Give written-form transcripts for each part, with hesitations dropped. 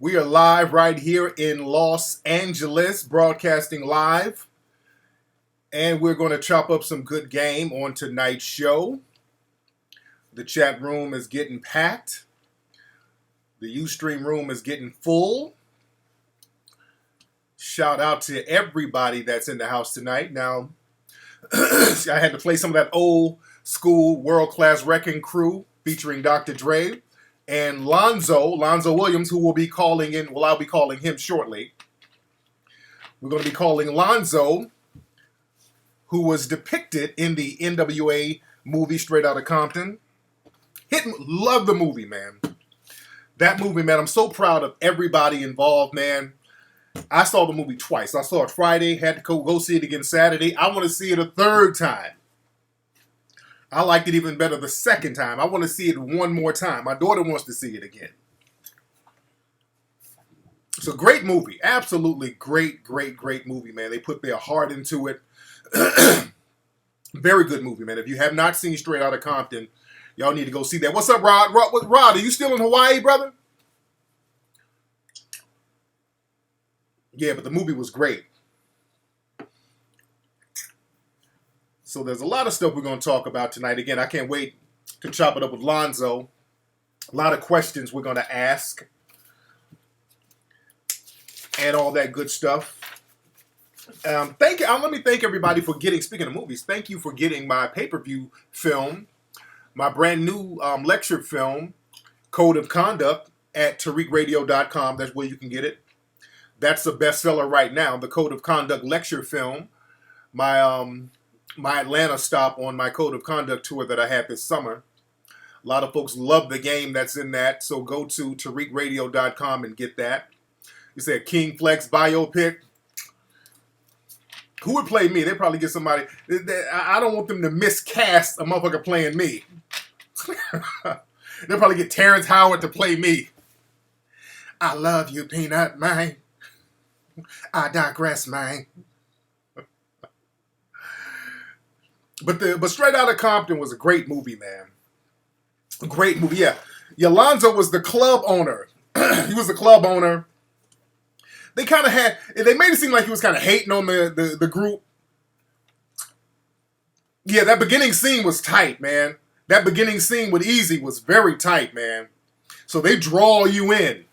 We are live right here in Los Angeles, broadcasting live. And we're going to chop up some good game on tonight's show. The chat room is getting packed. The Ustream room is getting full. Shout out to everybody that's in the house tonight. Now, I had to play some of that old school world-class wrecking crew featuring Dr. Dre and Lonzo Williams, who will be calling in. Well, I'll be calling him shortly. We're going to be calling Lonzo, who was depicted in the NWA movie Straight Outta Compton. Love the movie, man. That movie, man, I'm so proud of everybody involved, man. I saw the movie twice. I saw it Friday, had to go see it again Saturday. I want to see it a third time. I liked it even better the second time. I want to see it one more time. My daughter wants to see it again. It's a great movie. Absolutely great movie, man. They put their heart into it. Very good movie, man. If you have not seen Straight Outta Compton, y'all need to go see that. What's up, Rod? Rod, are you still in Hawaii, brother? Yeah, but the movie was great. So there's a lot of stuff we're going to talk about tonight. Again, I can't wait to chop it up with Lonzo. A lot of questions we're going to ask. And all that good stuff. Let me thank everybody for speaking of movies, thank you for getting my pay-per-view film, my brand new lecture film, Code of Conduct, at TariqRadio.com. That's where you can get it. That's a bestseller right now, the Code of Conduct lecture film. My Atlanta stop on my Code of Conduct tour that I had this summer. A lot of folks love the game that's in that, so go to TariqRadio.com and get that. You said King Flex biopic. Who would play me? They'd probably get somebody. I don't want them to miscast a motherfucker playing me. They'll probably get Terrence Howard to play me. I love you, Peanut, man. I digress, man. But Straight Outta Compton was a great movie, man. A great movie, yeah. Yolonzo was the club owner. He was the club owner. They made it seem like he was kind of hating on the group. Yeah, that beginning scene was tight, man. That beginning scene with Easy was very tight, man. So they draw you in.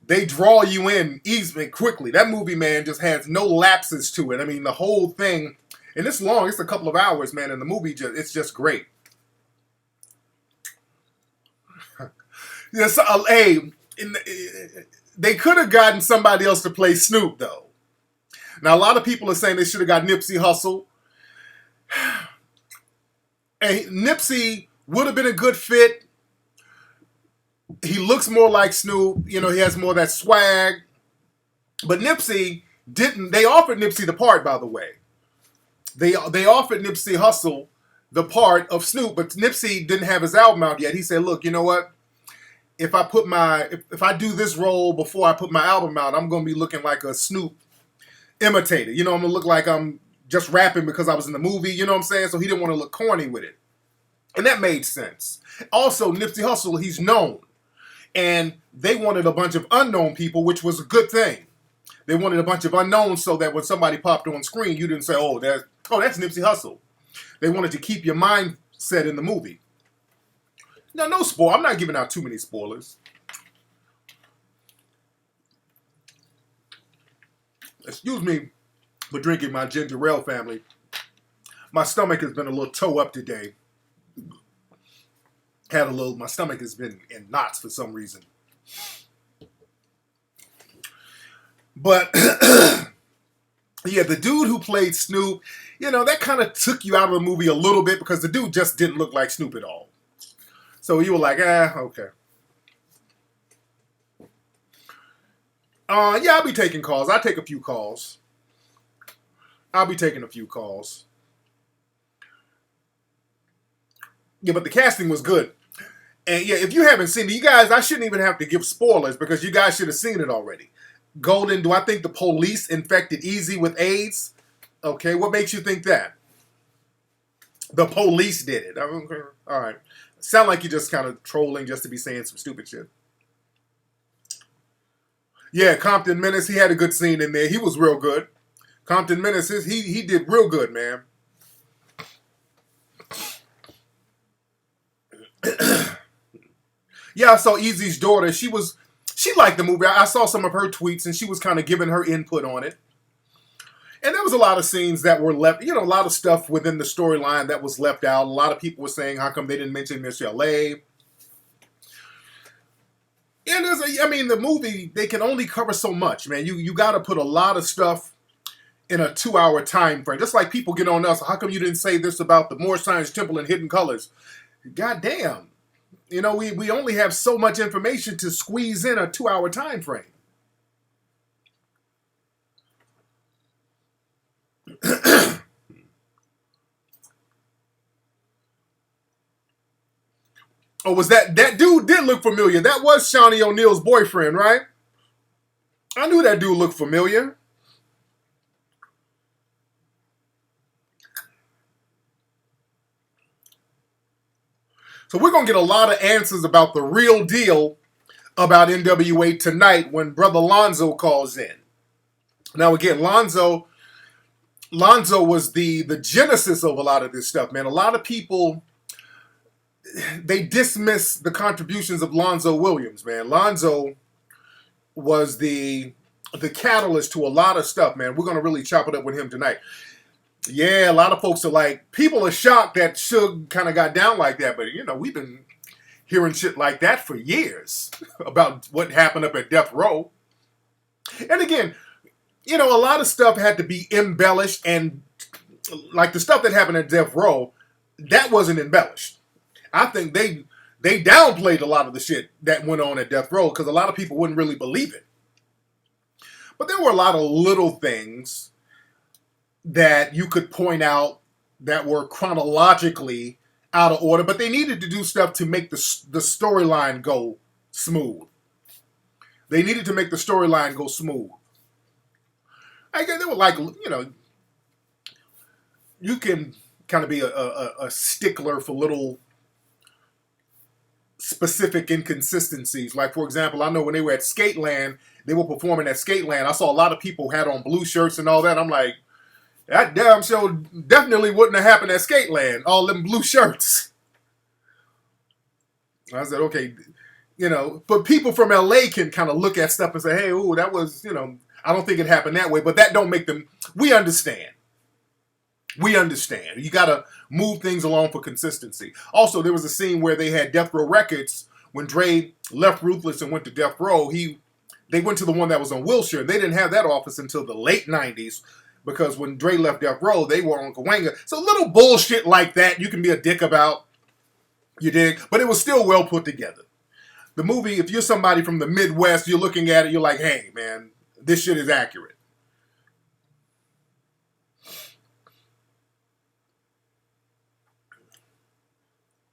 They draw you in easily, quickly. That movie, man, just has no lapses to it. I mean, the whole thing, and it's long. It's a couple of hours, man, and the movie, it's just great. Yes, they could have gotten somebody else to play Snoop, though. Now, a lot of people are saying they should have got Nipsey Hussle. And Nipsey would have been a good fit. He looks more like Snoop. You know, he has more of that swag. But Nipsey didn't. They offered Nipsey the part, by the way. They offered Nipsey Hussle the part of Snoop, but Nipsey didn't have his album out yet. He said, look, you know what? If I do this role before I put my album out, I'm going to be looking like a Snoop imitator. You know, I'm going to look like I'm just rapping because I was in the movie. You know what I'm saying? So he didn't want to look corny with it. And that made sense. Also, Nipsey Hussle, he's known. And they wanted a bunch of unknown people, which was a good thing. They wanted a bunch of unknowns so that when somebody popped on screen, you didn't say, oh, that's Nipsey Hussle. They wanted to keep your mindset in the movie. No spoil. I'm not giving out too many spoilers. Excuse me for drinking my ginger ale, family. My stomach has been a little toe up today. My stomach has been in knots for some reason. But, yeah, the dude who played Snoop, you know, that kind of took you out of the movie a little bit because the dude just didn't look like Snoop at all. So you were like, okay. Yeah, I'll be taking calls. I'll take a few calls. I'll be taking a few calls. Yeah, but the casting was good. And yeah, if you haven't seen it, you guys, I shouldn't even have to give spoilers because you guys should have seen it already. Golden, do I think the police infected Easy with AIDS? Okay, what makes you think that? The police did it. Okay. All right. Sound like you're just kind of trolling just to be saying some stupid shit. Yeah, Compton Menace, he had a good scene in there. He was real good. Compton Menace, he did real good, man. Yeah, I saw Easy's daughter. She liked the movie. I saw some of her tweets, and she was kind of giving her input on it. And there was a lot of scenes that were left, a lot of stuff within the storyline that was left out. A lot of people were saying, how come they didn't mention Miss LA? And the movie, they can only cover so much, man. You got to put a lot of stuff in a 2-hour time frame. Just like people get on us, how come you didn't say this about the Moore Science Temple and Hidden Colors? God damn. We only have so much information to squeeze in a 2-hour time frame. Oh, was that dude did look familiar? That was Shawnee O'Neal's boyfriend, right? I knew that dude looked familiar. So we're going to get a lot of answers about the real deal about NWA tonight when Brother Lonzo calls in. Now, again, Lonzo was the genesis of a lot of this stuff, man. A lot of people, they dismiss the contributions of Lonzo Williams, man. Lonzo was the catalyst to a lot of stuff, man. We're going to really chop it up with him tonight. Yeah, a lot of folks are like, people are shocked that Suge kind of got down like that, but, we've been hearing shit like that for years about what happened up at Death Row. And again, a lot of stuff had to be embellished, and like the stuff that happened at Death Row, that wasn't embellished. I think they downplayed a lot of the shit that went on at Death Row because a lot of people wouldn't really believe it. But there were a lot of little things that you could point out that were chronologically out of order, but they needed to do stuff to make the storyline go smooth. They needed to make the storyline go smooth. I guess they were like, you can kind of be a stickler for little specific inconsistencies. Like, for example, I know when they were at Skateland, they were performing at Skateland. I saw a lot of people had on blue shirts and all that. I'm like, that damn show definitely wouldn't have happened at Skateland. All them blue shirts. I said, okay, but people from LA can kind of look at stuff and say, hey, ooh, that was, I don't think it happened that way. But that don't make them, we understand. We understand. You got to move things along for consistency. Also, there was a scene where they had Death Row Records. When Dre left Ruthless and went to Death Row, they went to the one that was on Wilshire. They didn't have that office until the late 90s. Because when Dre left Death Row, they were on Cahuenga. So little bullshit like that you can be a dick about. You dig? But it was still well put together. The movie, if you're somebody from the Midwest, you're looking at it, you're like, hey, man, this shit is accurate.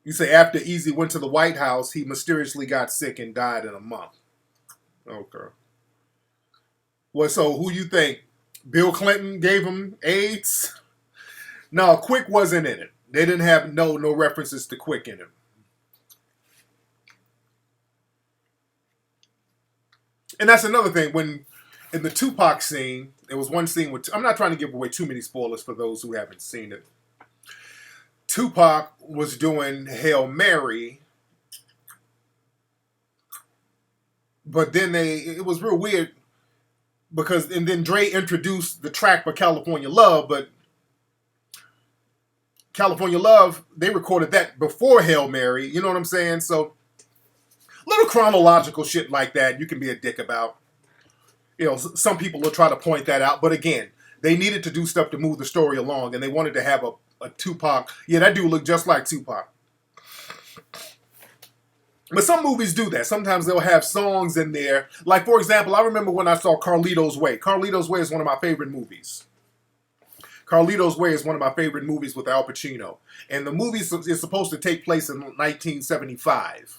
You say after Easy went to the White House, he mysteriously got sick and died in a month. Okay. Well, so who you think? Bill Clinton gave him AIDS? No, Quick wasn't in it. They didn't have no references to Quick in it. And that's another thing. When in the Tupac scene, there was one scene with, I'm not trying to give away too many spoilers for those who haven't seen it. Tupac was doing Hail Mary, but then it was real weird. And then Dre introduced the track for California Love, but California Love, they recorded that before Hail Mary, you know what I'm saying? So, little chronological shit like that you can be a dick about. Some people will try to point that out, but again, they needed to do stuff to move the story along, and they wanted to have a Tupac. Yeah, that dude looked just like Tupac. But some movies do that. Sometimes they'll have songs in there. Like, for example, I remember when I saw Carlito's Way. Carlito's Way is one of my favorite movies. Carlito's Way is one of my favorite movies with Al Pacino. And the movie is supposed to take place in 1975.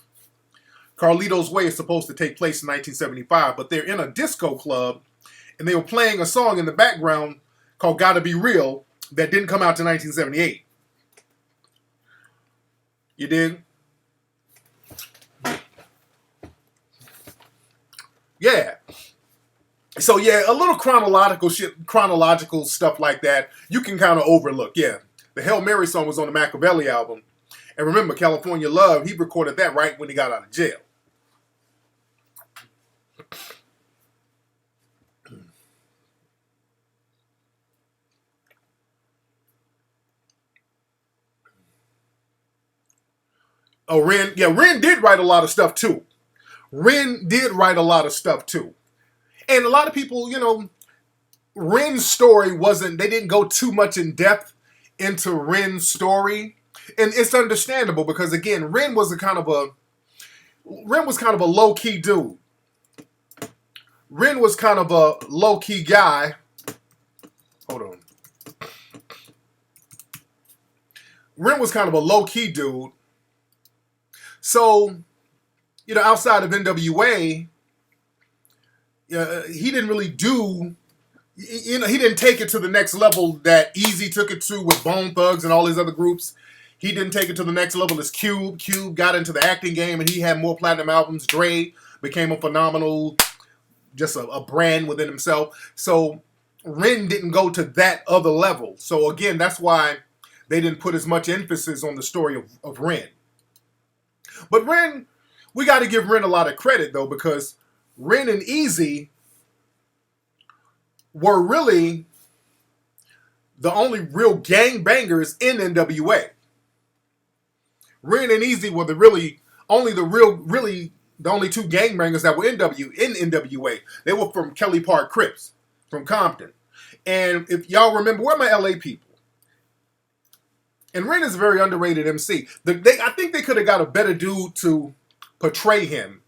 Carlito's Way is supposed to take place in 1975, but they're in a disco club, and they were playing a song in the background called Gotta Be Real that didn't come out to 1978. You dig? Yeah. So yeah, a little chronological stuff like that, you can kind of overlook. Yeah, the Hail Mary song was on the Machiavelli album, and remember, California Love, he recorded that right when he got out of jail. Oh, Ren, yeah, Ren did write a lot of stuff too. Ren did write a lot of stuff too, and a lot of people, Ren's story wasn't. They didn't go too much in depth into Ren's story, and it's understandable because again, Ren was kind of a low key dude. Ren was kind of a low key guy. Hold on. Ren was kind of a low key dude. So, outside of NWA, he didn't really do. He didn't take it to the next level that Easy took it to with Bone Thugs and all his other groups. He didn't take it to the next level as Cube. Cube got into the acting game and he had more platinum albums. Dre became a phenomenal, just a brand within himself. So Ren didn't go to that other level. So again, that's why they didn't put as much emphasis on the story of Ren. But Ren, we got to give Ren a lot of credit though, because Ren and Easy were really the only real gang bangers in NWA. Ren and Easy were the only two gang bangers that were in NWA. They were from Kelly Park Crips, from Compton. And if y'all remember, where are my LA people? And Ren is a very underrated MC. I think they could have got a better dude to portray him.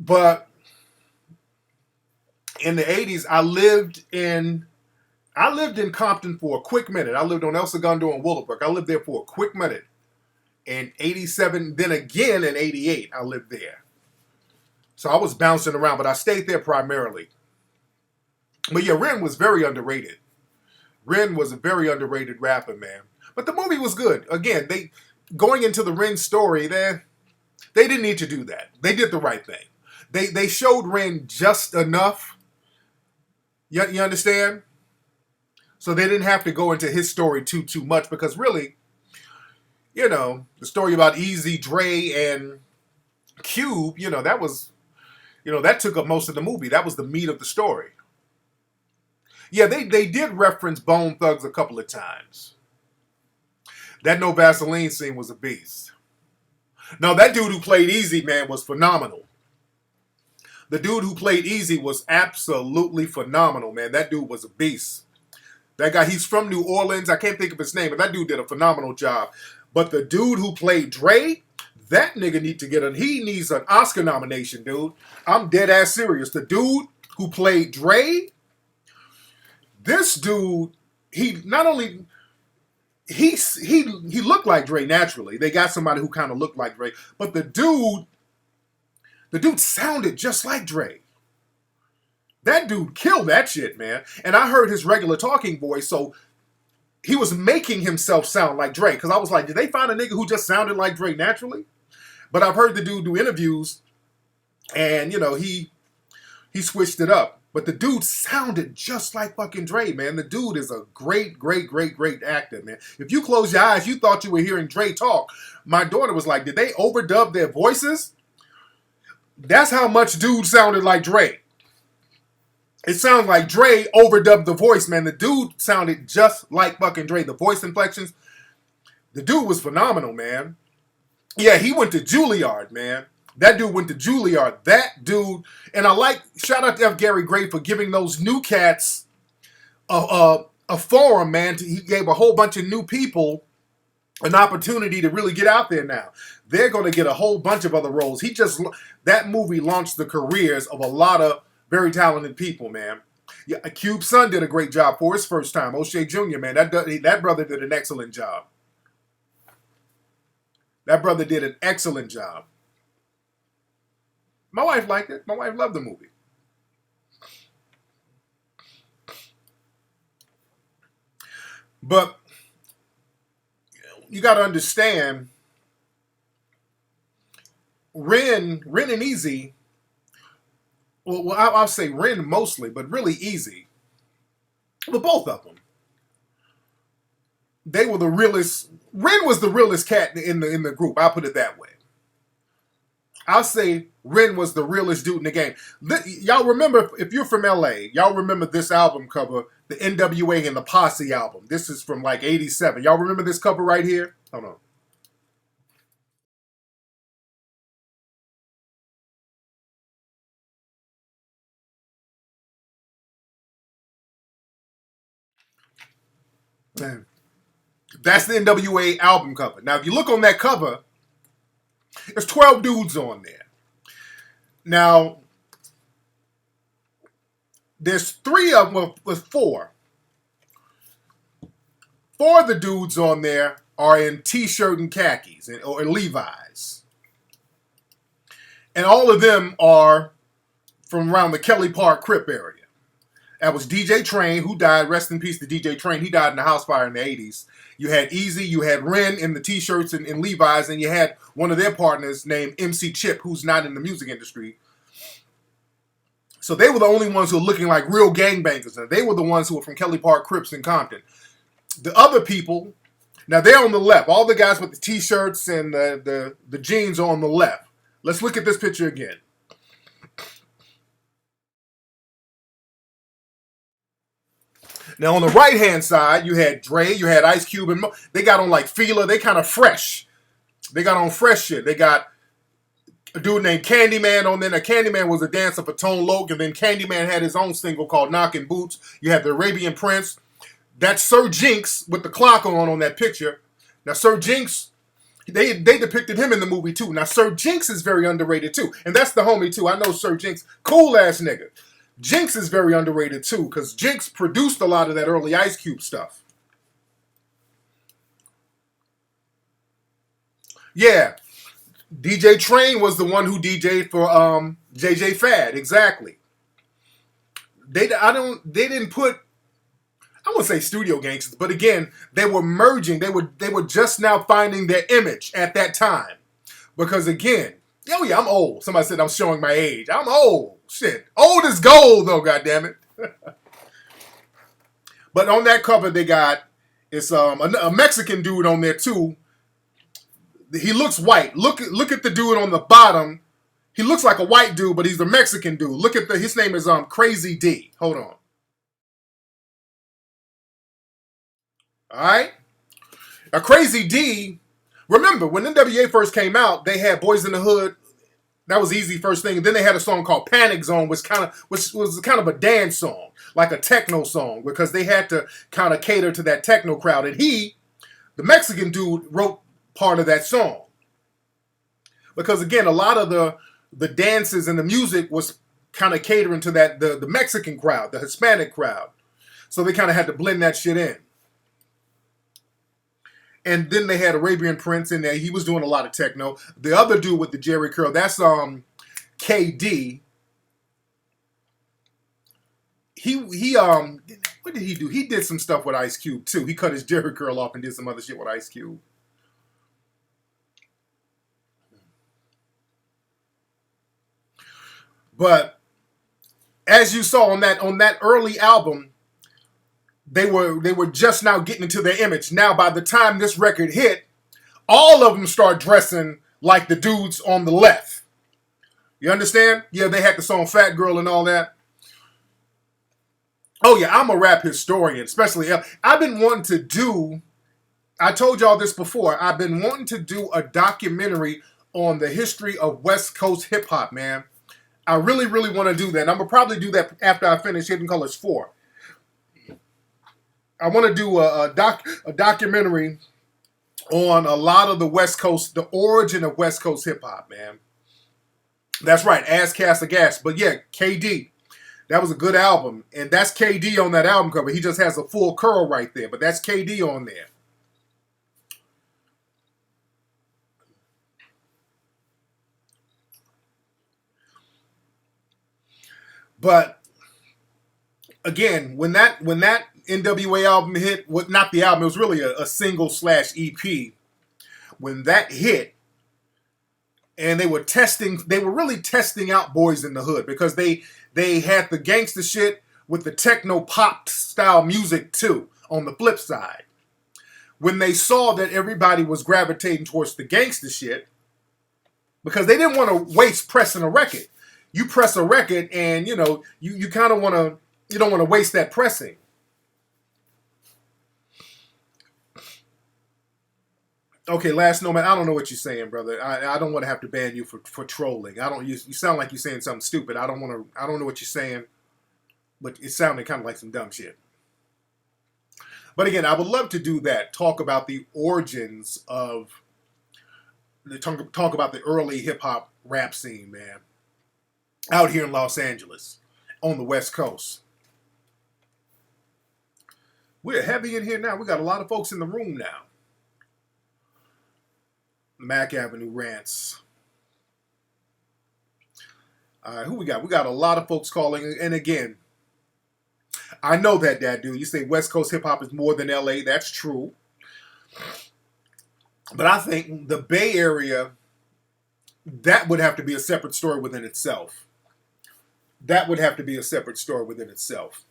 But in the 80s, I lived in Compton for a quick minute. I lived on El Segundo and Willowbrook. I lived there for a quick minute. In 87, then again in 88, I lived there. So I was bouncing around, but I stayed there primarily. But yeah, Ren was very underrated. Ren was a very underrated rapper, man. But the movie was good. Again, going into the Ren story, they didn't need to do that. They did the right thing. They showed Ren just enough. You understand? So they didn't have to go into his story too much because really, the story about Easy, Dre, and Cube, that was, that took up most of the movie. That was the meat of the story. Yeah, they did reference Bone Thugs a couple of times. That No Vaseline scene was a beast. Now, that dude who played Easy, man, was phenomenal. The dude who played Easy was absolutely phenomenal, man. That dude was a beast. That guy, he's from New Orleans. I can't think of his name, but that dude did a phenomenal job. But the dude who played Dre, that nigga he needs an Oscar nomination, dude. I'm dead ass serious. The dude who played Dre, this dude, he looked like Dre naturally. They got somebody who kind of looked like Dre, but the dude sounded just like Dre. That dude killed that shit, man. And I heard his regular talking voice, so he was making himself sound like Dre. Because I was like, did they find a nigga who just sounded like Dre naturally? But I've heard the dude do interviews, and he switched it up. But the dude sounded just like fucking Dre, man. The dude is a great, great, great, great actor, man. If you close your eyes, you thought you were hearing Dre talk. My daughter was like, did they overdub their voices? That's how much dude sounded like Dre. It sounds like Dre overdubbed the voice, man. The dude sounded just like fucking Dre. The voice inflections. The dude was phenomenal, man. Yeah, he went to Juilliard, man. That dude went to Juilliard. That dude, and shout out to F. Gary Gray for giving those new cats a forum, man. He gave a whole bunch of new people an opportunity to really get out there now. They're going to get a whole bunch of other roles. That movie launched the careers of a lot of very talented people, man. Yeah, Cube's son did a great job for his first time. O'Shea Jr., man, that brother did an excellent job. That brother did an excellent job. My wife liked it. My wife loved the movie. But you got to understand, Ren and Easy. Well, I'll say Ren mostly, but really Easy. But both of them, they were the realest. Ren was the realest cat in the group. I'll put it that way. I'll say Ren was the realest dude in the game. Y'all remember, if you're from LA, y'all remember this album cover, the NWA and the Posse album. This is from like '87. Y'all remember this cover right here? Hold on. Man, that's the NWA album cover. Now, if you look on that cover, there's 12 dudes on there. Now, there's three of them, well, there's four. Four of the dudes on there are in t-shirt and khakis or Levi's. And all of them are from around the Kelly Park Crip area. That was DJ Train, who died. Rest in peace to DJ Train. He died in a house fire in the 80s. You had Easy, you had Ren in the t-shirts and Levi's, and you had one of their partners named MC Chip, who's not in the music industry. So they were the only ones who were looking like real gangbangers. And they were the ones who were from Kelly Park Crips in Compton. The other people, now they're on the left. All the guys with the t-shirts and the jeans are on the left. Let's look at this picture again. Now, on the right-hand side, you had Dre, you had Ice Cube, and they got on like Fila. They kind of fresh. They got on fresh shit. They got a dude named Candyman on there. Now, Candyman was a dancer for Tone Loc, and then Candyman had his own single called Knockin' Boots. You had the Arabian Prince. That's Sir Jinx with the clock on that picture. Now, Sir Jinx, they depicted him in the movie, too. Now, Sir Jinx is very underrated, too. And that's the homie, too. I know Sir Jinx. Cool-ass nigga. Jinx is very underrated too, because Jinx produced a lot of that early Ice Cube stuff. Yeah, DJ Train was the one who DJ'd for JJ Fad, exactly. They didn't put, I wouldn't say studio gangsters, but again, they were merging. They were just now finding their image at that time, because again, oh yeah, I'm old. Somebody said I'm showing my age. I'm old. Shit. Old as gold, though, goddammit. But on that cover, they got, it's a Mexican dude on there, too. He looks white. Look at the dude on the bottom. He looks like a white dude, but he's a Mexican dude. Look at his name is Crazy D. Hold on. All right? Now, Crazy D, remember, when NWA first came out, they had Boys in the Hood. That was Easy first thing. And then they had a song called Panic Zone, which was kind of a dance song, like a techno song, because they had to kind of cater to that techno crowd. And he, the Mexican dude, wrote part of that song. Because again, a lot of the dances and the music was kind of catering to that the Mexican crowd, the Hispanic crowd. So they kind of had to blend that shit in. And then they had Arabian Prince in there. He was doing a lot of techno. The other dude with the Jerry curl, that's KD. He what did he do? He did some stuff with Ice Cube too. He cut his Jerry curl off and did some other shit with Ice Cube. But as you saw on that early album, they were just now getting into their image. Now, by the time this record hit, all of them start dressing like the dudes on the left. You understand? Yeah, they had the song Fat Girl and all that. Oh, yeah, I'm a rap historian, especially. I've been wanting to do, I told y'all this before, I've been wanting to do a documentary on the history of West Coast hip-hop, man. I really, really want to do that. And I'm going to probably do that after I finish Hidden Colors 4. I want to do a documentary on a lot of the West Coast, the origin of West Coast hip hop, man. That's right, Ass Cast of Gas. But yeah, KD, that was a good album, and that's KD on that album cover. He just has a full curl right there, but that's KD on there. But again, when that NWA album hit, not the album, it was really a single / EP. When that hit, and they were testing. They were really testing out Boys in the Hood because they had the gangster shit with the techno pop style music too. On the flip side, when they saw that everybody was gravitating towards the gangster shit, because they didn't want to waste pressing a record. You press a record, and you kind of want to. You don't want to waste that pressing. Okay, last Nomad. I don't know what you're saying, brother. I don't want to have to ban you for trolling. I don't. You sound like you're saying something stupid. I don't want to. I don't know what you're saying, but it sounded kind of like some dumb shit. But again, I would love to do that. Talk about the origins of. Talk about the early hip hop rap scene, man. Out here in Los Angeles, on the West Coast. We're heavy in here now. We got a lot of folks in the room now. Mac Avenue Rants. Who we got? We got a lot of folks calling. And again, I know that, dude. You say West Coast hip hop is more than LA. That's true. But I think the Bay Area, that would have to be a separate story within itself. That would have to be a separate story within itself.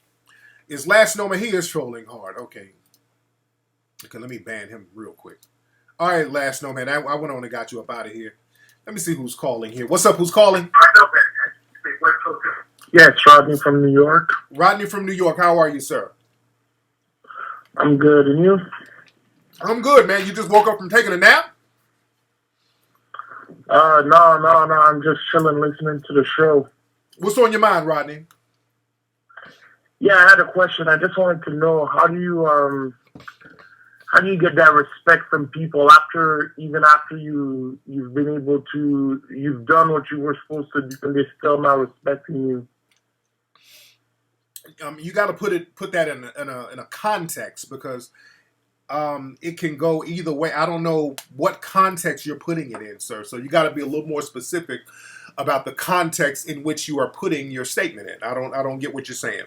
Is Last Nomad? He is trolling hard. Okay, let me ban him real quick. All right, Last Nomad. I went on and got you up out of here. Let me see who's calling here. What's up? Who's calling? Yeah, it's Rodney from New York. Rodney from New York. How are you, sir? I'm good. And you? I'm good, man. You just woke up from taking a nap? No. I'm just chilling, listening to the show. What's on your mind, Rodney? Yeah, I had a question. I just wanted to know how do you get that respect from people after you've been able to you've done what you were supposed to do and they're still not respecting you? You got to put that in a context because it can go either way. I don't know what context you're putting it in, sir. So you got to be a little more specific about the context in which you are putting your statement in. I don't get what you're saying.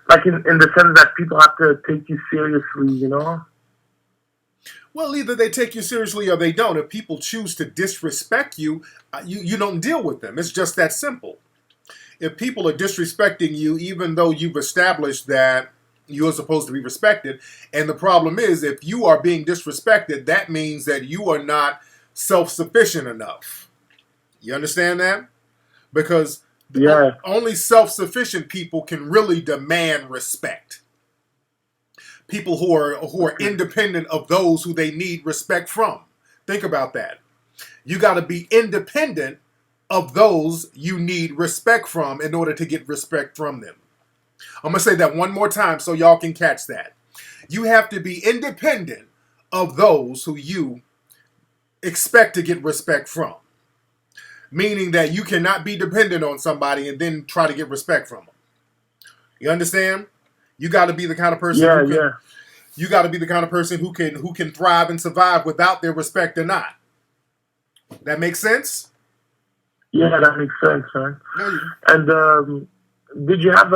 Like in the sense that people have to take you seriously, you know? Well, either they take you seriously or they don't. If people choose to disrespect you, you don't deal with them. It's just that simple. If people are disrespecting you, even though you've established that you are supposed to be respected, and the problem is, if you are being disrespected, that means that you are not self-sufficient enough. You understand that? Because only self-sufficient people can really demand respect. People who are independent of those who they need respect from. Think about that. You got to be independent of those you need respect from in order to get respect from them. I'm going to say that one more time so y'all can catch that. You have to be independent of those who you expect to get respect from. Meaning that you cannot be dependent on somebody and then try to get respect from them. You understand? You got to be the kind of person You got to be the kind of person who can thrive and survive without their respect or not. That makes sense? Yeah, that makes sense, man. And did you have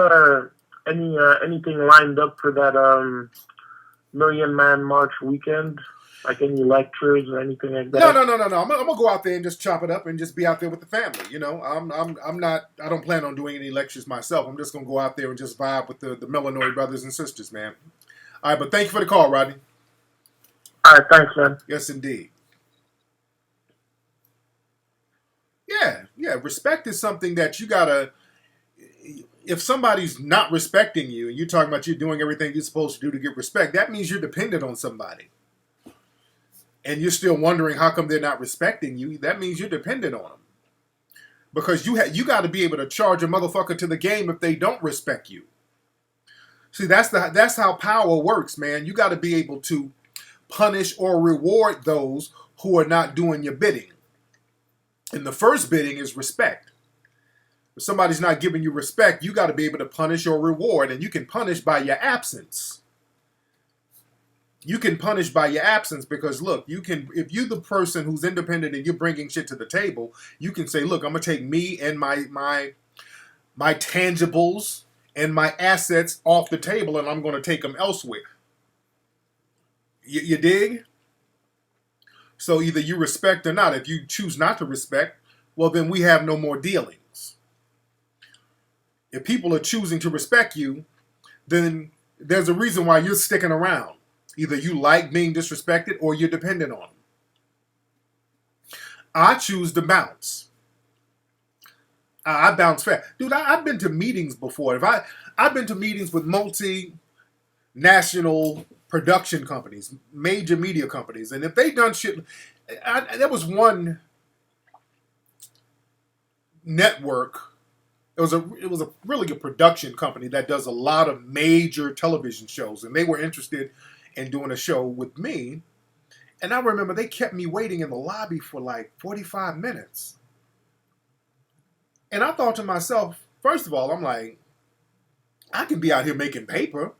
anything lined up for that Million Man March weekend? Like any lectures or anything like that? No. I'm gonna go out there and just chop it up and just be out there with the family. You know, I don't plan on doing any lectures myself. I'm just gonna go out there and just vibe with the Melanoid brothers and sisters, man. All right, but thank you for the call, Rodney. All right, thanks, man. Yes, indeed. Yeah. Respect is something that you gotta. If somebody's not respecting you, and you're talking about you doing everything you're supposed to do to get respect, that means you're dependent on somebody. And you're still wondering how come they're not respecting you, that means you're dependent on them. Because you got to be able to charge a motherfucker to the game if they don't respect you. See, that's how power works, man. You got to be able to punish or reward those who are not doing your bidding. And the first bidding is respect. If somebody's not giving you respect, you got to be able to punish or reward, and you can punish by your absence. You can punish by your absence because, look, if you're the person who's independent and you're bringing shit to the table, you can say, look, I'm going to take me and my tangibles and my assets off the table and I'm going to take them elsewhere. You dig? So either you respect or not. If you choose not to respect, well, then we have no more dealings. If people are choosing to respect you, then there's a reason why you're sticking around. Either you like being disrespected or you're dependent on them. I choose to bounce. I bounce fast. Dude, I've been to meetings before. I've been to meetings with multinational production companies, major media companies, and if they done shit, there was one network. It was a really good production company that does a lot of major television shows, and they were interested in doing a show with me. And I remember they kept me waiting in the lobby for like 45 minutes. And I thought to myself, first of all, I'm like, I can be out here making paper.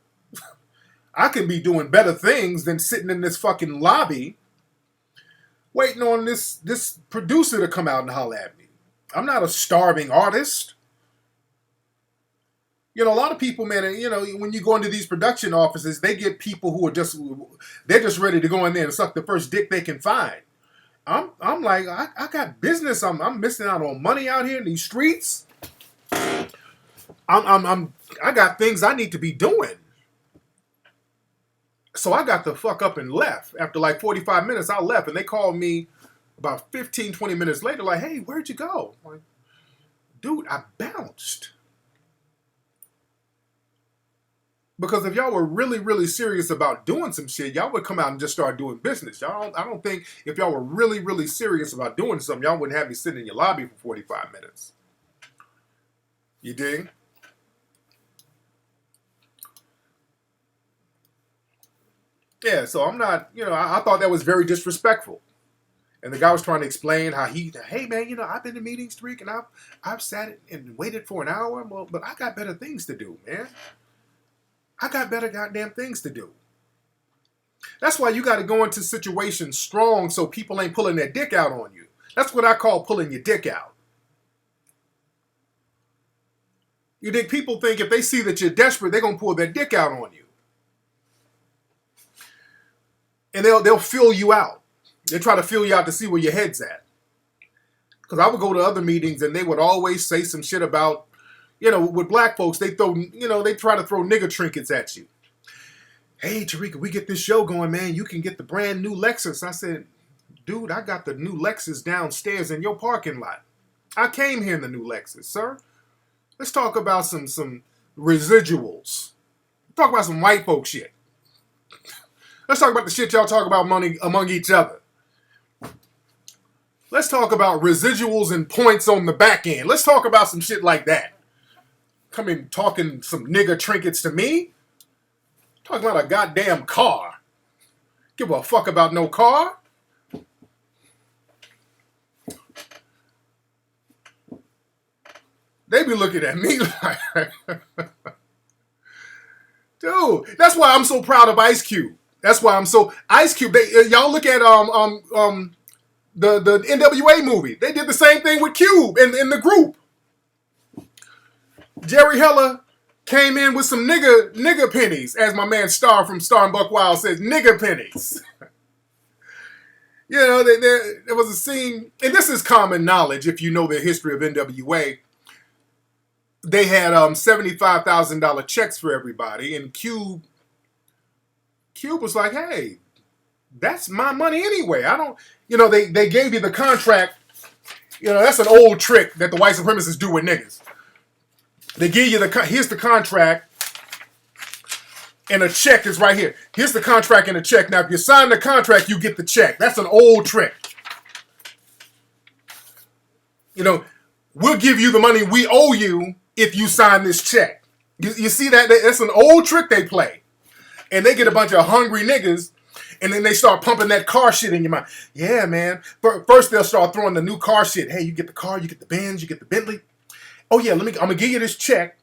I can be doing better things than sitting in this fucking lobby waiting on this producer to come out and holler at me. I'm not a starving artist. You know, a lot of people, man, you know, when you go into these production offices, they get people who are they're just ready to go in there and suck the first dick they can find. I'm like, I got business. I'm missing out on money out here in these streets. I got things I need to be doing. So I got the fuck up and left. After like 45 minutes, I left, and they called me about 15, 20 minutes later, like, hey, where'd you go? I'm like, dude, I bounced. Because if y'all were really, really serious about doing some shit, y'all would come out and just start doing business. I don't think if y'all were really, really serious about doing something, y'all wouldn't have me sitting in your lobby for 45 minutes. You dig? Yeah, so I'm not, you know, I thought that was very disrespectful. And the guy was trying to explain how hey man, you know, I've been to meetings, Tariq, and I've sat and waited for an hour, well, but I got better things to do, man. I got better goddamn things to do. That's why you got to go into situations strong so people ain't pulling their dick out on you. That's what I call pulling your dick out. You think people think if they see that you're desperate, they're going to pull their dick out on you. And they'll fill you out. They try to fill you out to see where your head's at. Because I would go to other meetings and they would always say some shit about, you know, with black folks, they try to throw nigger trinkets at you. Hey, Tariq, we get this show going, man. You can get the brand new Lexus. I said, dude, I got the new Lexus downstairs in your parking lot. I came here in the new Lexus, sir. Let's talk about some residuals. Talk about some white folk shit. Let's talk about the shit y'all talk about money among each other. Let's talk about residuals and points on the back end. Let's talk about some shit like that. Come in talking some nigger trinkets to me? Talking about a goddamn car. Give a fuck about no car. They be looking at me like, dude. That's why I'm so proud of Ice Cube. That's why I'm so Ice Cube. Y'all look at the NWA movie. They did the same thing with Cube in the group. Jerry Heller came in with some nigger pennies, as my man Star from Star and Buck Wild says, nigger pennies. You know, there was a scene, and this is common knowledge if you know the history of NWA. They had $75,000 checks for everybody, and Cube was like, hey, that's my money anyway. I don't, you know, they gave you the contract. You know, that's an old trick that the white supremacists do with niggas. They give you here's the contract, and a check is right here. Here's the contract and a check. Now, if you sign the contract, you get the check. That's an old trick. You know, we'll give you the money we owe you if you sign this check. You see that? That's an old trick they play. And they get a bunch of hungry niggas, and then they start pumping that car shit in your mind. Yeah, man. First, they'll start throwing the new car shit. Hey, you get the car, you get the Benz, you get the Bentley. Oh yeah, I'm gonna give you this check,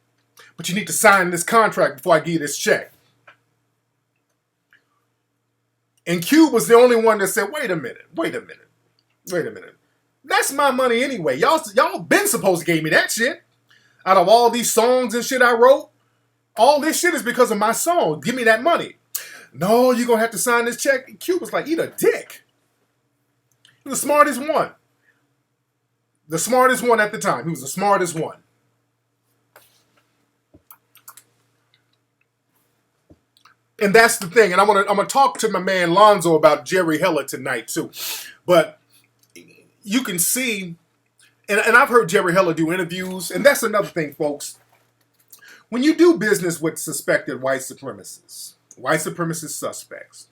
but you need to sign this contract before I give you this check. And Cube was the only one that said, wait a minute. That's my money anyway. Y'all been supposed to give me that shit. Out of all these songs and shit I wrote, all this shit is because of my song. Give me that money. No, you're gonna have to sign this check. And Cube was like, eat a dick. The smartest one. The smartest one at the time. He was the smartest one. And that's the thing. And I'm gonna talk to my man Lonzo about Jerry Heller tonight too. But you can see, and I've heard Jerry Heller do interviews, and that's another thing, folks. When you do business with suspected white supremacists suspects,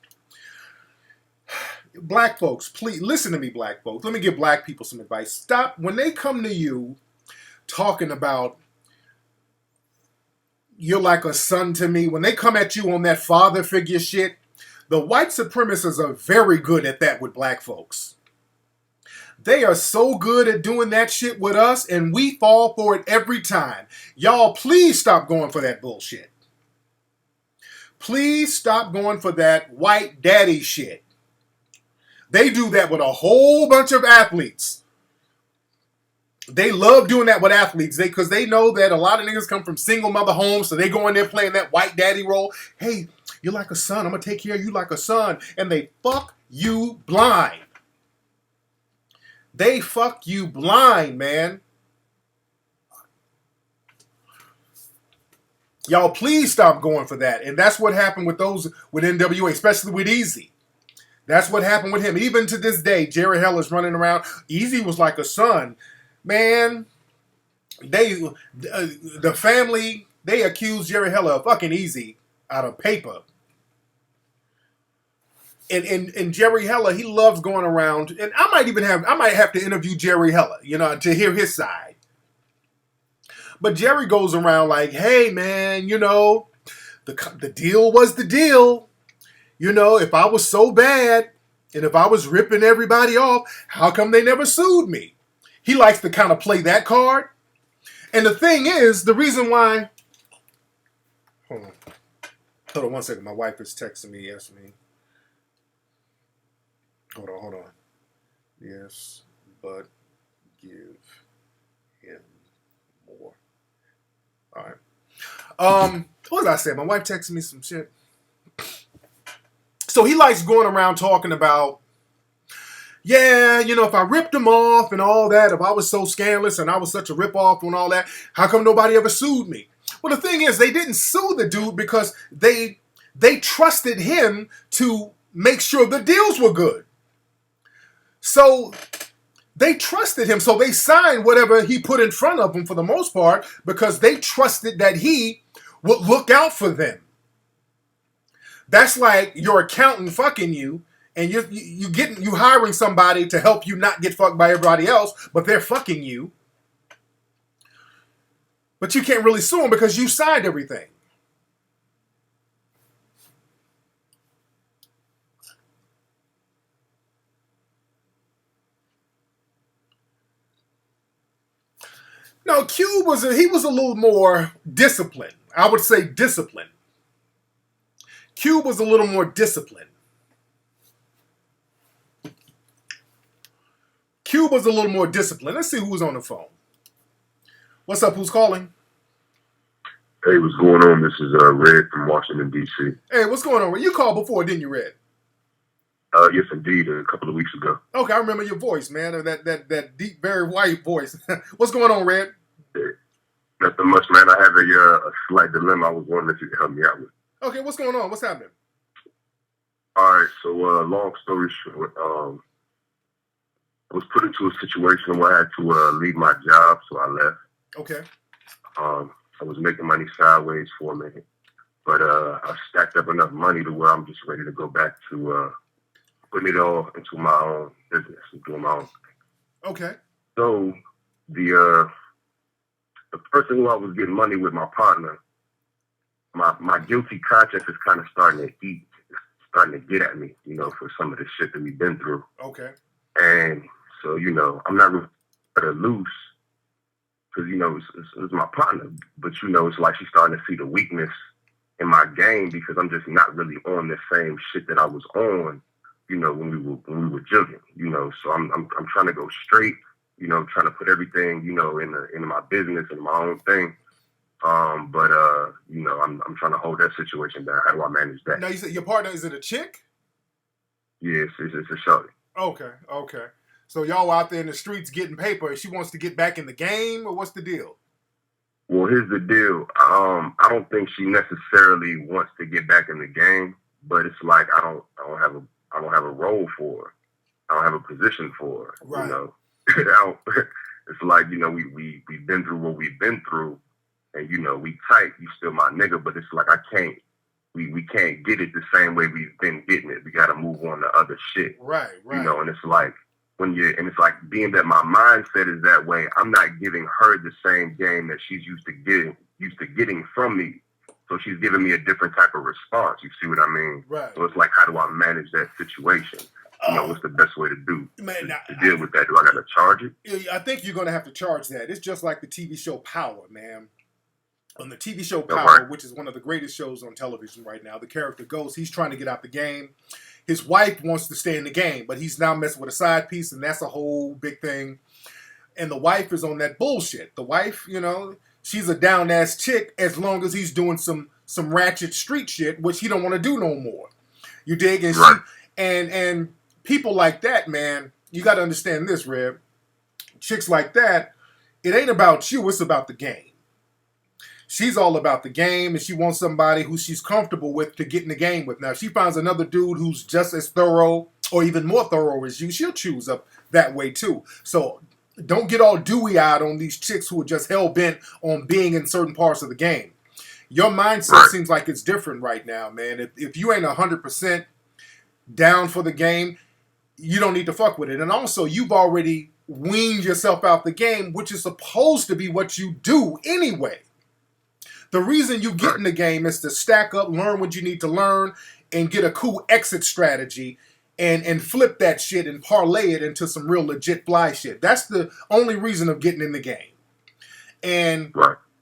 black folks, please listen to me, black folks. Let me give black people some advice. Stop when they come to you talking about you're like a son to me. When they come at you on that father figure shit, the white supremacists are very good at that with black folks. They are so good at doing that shit with us, and we fall for it every time. Y'all, please stop going for that bullshit. Please stop going for that white daddy shit. They do that with a whole bunch of athletes. They love doing that with athletes because they know that a lot of niggas come from single mother homes, so they go in there playing that white daddy role. Hey, you're like a son. I'm going to take care of you like a son. And they fuck you blind. They fuck you blind, man. Y'all, please stop going for that. And that's what happened with those with NWA, especially with Easy. That's what happened with him. Even to this day, Jerry Heller's running around. Easy was like a son. Man, the family, they accused Jerry Heller of fucking Easy out of paper. And Jerry Heller, he loves going around, and I might have to interview Jerry Heller, to hear his side. But Jerry goes around like, hey man, the deal was the deal. If I was so bad, and if I was ripping everybody off, how come they never sued me? He likes to kind of play that card. And the thing is, the reason why... Hold on 1 second. My wife is texting me, asking me. Hold on. Yes, but give him more. All right. What did I say? My wife texted me some shit. So he likes going around talking about, yeah, if I ripped him off and all that, if I was so scandalous and I was such a ripoff and all that, how come nobody ever sued me? Well, the thing is, they didn't sue the dude because they trusted him to make sure the deals were good. So they trusted him. So they signed whatever he put in front of them for the most part because they trusted that he would look out for them. That's like your accountant fucking you, and you hiring somebody to help you not get fucked by everybody else, but they're fucking you. But you can't really sue them because you signed everything. No, Cube was a little more disciplined. I would say disciplined. Cube was a little more disciplined. Let's see who's on the phone. What's up? Who's calling? Hey, what's going on? This is Red from Washington, D.C. Hey, what's going on? You called before, didn't you, Red? Yes, indeed, a couple of weeks ago. Okay, I remember your voice, man. That deep, very white voice. What's going on, Red? Hey, nothing much, man. I have a slight dilemma I was wondering if you could help me out with. Okay, what's going on? What's happening? All right, so long story short, I was put into a situation where I had to leave my job, so I left. Okay. I was making money sideways for a minute, but I stacked up enough money to where I'm just ready to go back to putting it all into my own business and doing my own thing. Okay. So the person who I was getting money with, my partner, my guilty conscience is kind of starting to get at me, for some of the shit that we've been through. Okay. And so, I'm not really loose because, it's my partner. But, it's like she's starting to see the weakness in my game because I'm just not really on the same shit that I was on, when we were jugging, So I'm trying to go straight, trying to put everything, into my business and my own thing. But I'm trying to hold that situation down. How do I manage that? Now you said your partner, is it a chick? Yes, it's a shorty. Okay. So y'all out there in the streets getting paper, and she wants to get back in the game, or what's the deal? Well, here's the deal. I don't think she necessarily wants to get back in the game, but it's like I don't have a role for her. I don't have a position for her. Right. You know, it's like, you know, we've been through what we've been through, and you know, we tight. You still my nigga, but it's like I can't. We can't get it the same way we've been getting it. We got to move on to other shit. Right. You know, and it's like it's like being that my mindset is that way, I'm not giving her the same game that she's used to getting from me. So she's giving me a different type of response. You see what I mean? Right. So it's like, how do I manage that situation? You know, what's the best way to do to deal with that? Do I got to charge it? I think you're going to have to charge that. It's just like the TV show Power, man. On the TV show Power, which is one of the greatest shows on television right now, the character Ghost, he's trying to get out the game. His wife wants to stay in the game, but he's now messing with a side piece, and that's a whole big thing. And the wife is on that bullshit. The wife, you know, she's a down-ass chick as long as he's doing some ratchet street shit, which he don't want to do no more. You dig? And and people like that, man, you got to understand this, Reb. Chicks like that, it ain't about you, it's about the game. She's all about the game, and she wants somebody who she's comfortable with to get in the game with. Now, if she finds another dude who's just as thorough or even more thorough as you, she'll choose up that way too. So don't get all dewy-eyed on these chicks who are just hell-bent on being in certain parts of the game. Your mindset seems like it's different right now, man. If you ain't 100% down for the game, you don't need to fuck with it. And also, you've already weaned yourself out the game, which is supposed to be what you do anyway. The reason you get in the game is to stack up, learn what you need to learn, and get a cool exit strategy and flip that shit and parlay it into some real legit fly shit. That's the only reason of getting in the game. And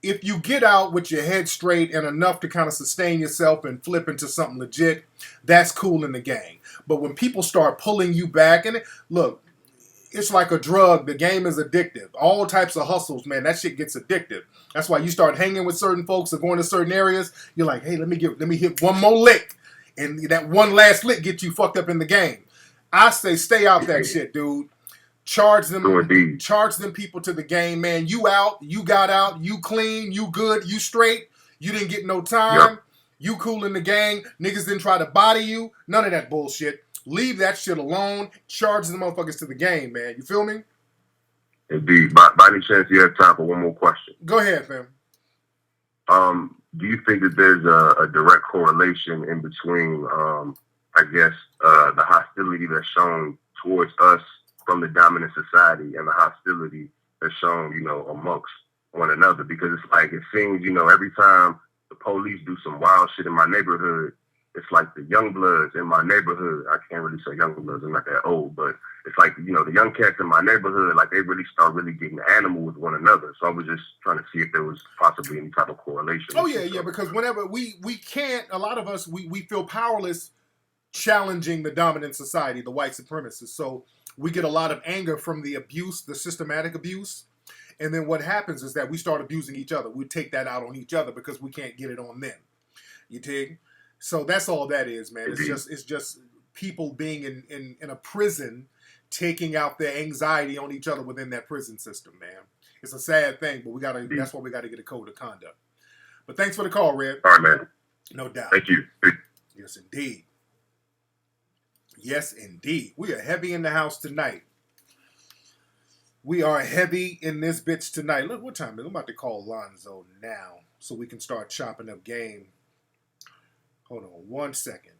if you get out with your head straight and enough to kind of sustain yourself and flip into something legit, that's cool in the game. But when people start pulling you back, and look, it's like a drug. The game is addictive. All types of hustles, man, that shit gets addictive. That's why you start hanging with certain folks or going to certain areas. You're like, hey, let me hit one more lick. And that one last lick gets you fucked up in the game. I say stay out that shit, dude. Charge them people to the game, man. You out, you got out, you clean, you good, you straight. You didn't get no time. Yep. You cool in the gang. Niggas didn't try to body you. None of that bullshit. Leave that shit alone. Charge the motherfuckers to the game, man. You feel me? Indeed. By any chance you have time for one more question? Go ahead, fam. Do you think that there's a direct correlation in between, the hostility that's shown towards us from the dominant society and the hostility that's shown, you know, amongst one another? Because it's like, it seems, you know, every time the police do some wild shit in my neighborhood, it's like the young bloods in my neighborhood. I can't really say young bloods, I'm not that old, but it's like, you know, the young cats in my neighborhood, like they really start really getting animal with one another. So I was just trying to see if there was possibly any type of correlation. Oh, yeah, because whenever we can't, a lot of us, we feel powerless challenging the dominant society, the white supremacists. So we get a lot of anger from the abuse, the systematic abuse. And then what happens is that we start abusing each other. We take that out on each other because we can't get it on them. You dig? So that's all that is, man. It's just people being in a prison, taking out their anxiety on each other within that prison system, man. It's a sad thing, but that's why we gotta get a code of conduct. But thanks for the call, Red. All right, man. No doubt. Thank you. Yes, indeed. Yes, indeed. We are heavy in the house tonight. We are heavy in this bitch tonight. Look, what time is it? I'm about to call Lonzo now so we can start chopping up game. Hold on 1 second.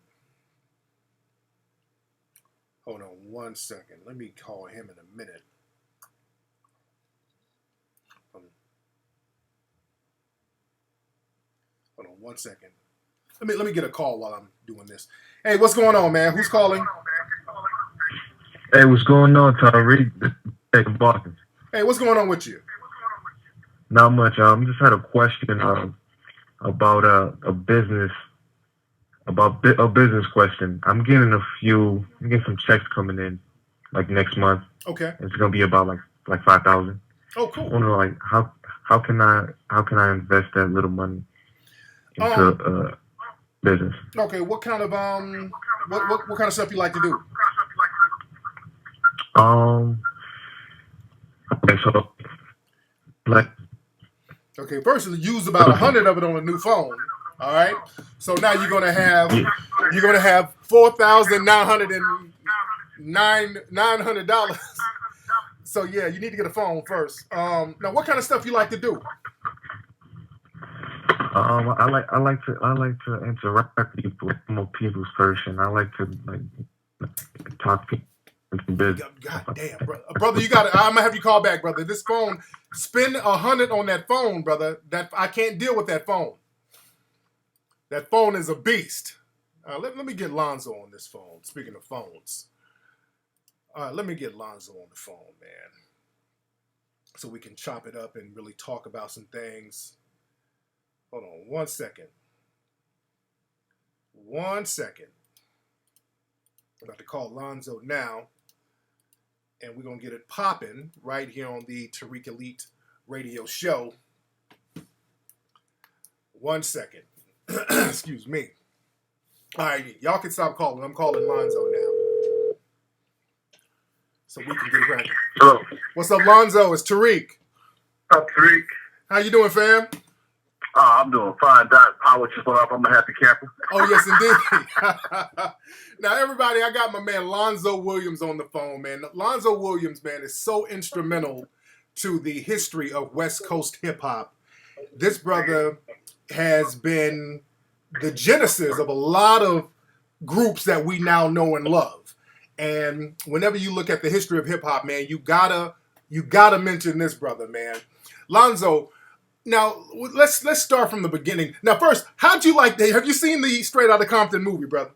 Hold on 1 second. Let me call him in a minute. Hold on 1 second. Let me get a call while I'm doing this. Hey, what's going on, man? Who's calling? Hey, what's going on, Tariq? Hey, Boston. Hey, what's going on with you? Not much. Just had a question about a business question. I'm getting some checks coming in like next month. Okay. It's gonna be about like 5,000. Oh, cool. I wonder like how can I invest that little money into business? Okay. What kind of what kind of stuff you like to do? Okay, so like Okay, first you used about 100 of it on a new phone. All right. So now you're gonna have $4,909. So yeah, you need to get a phone first. Now, what kind of stuff you like to do? I like to interact with people. I'm a people's person. I like to talk to people in business. God damn, brother, you got. I'm gonna have you call back, brother. This phone, spend 100 on that phone, brother. That I can't deal with that phone. That phone is a beast. Let me get Lonzo on this phone. Speaking of phones, let me get Lonzo on the phone, man, so we can chop it up and really talk about some things. Hold on 1 second. 1 second. I'm about to call Lonzo now, and we're going to get it popping right here on the Tariq Elite radio show. 1 second. Excuse me. All right, y'all can stop calling. I'm calling Lonzo now, so we can get it right. Hello. What's up, Lonzo? It's Tariq. Up, Tariq. How you doing, fam? I'm doing fine, Doc. Power chip up. I'm a happy camper. Oh, yes, indeed. Now, everybody, I got my man Lonzo Williams on the phone, man. Lonzo Williams, man, is so instrumental to the history of West Coast hip-hop. This brother has been the genesis of a lot of groups that we now know and love. And whenever you look at the history of hip-hop, man, you gotta mention this brother, man. Lonzo, now let's start from the beginning. Now, first, how'd you like have you seen the Straight Outta Compton movie, brother?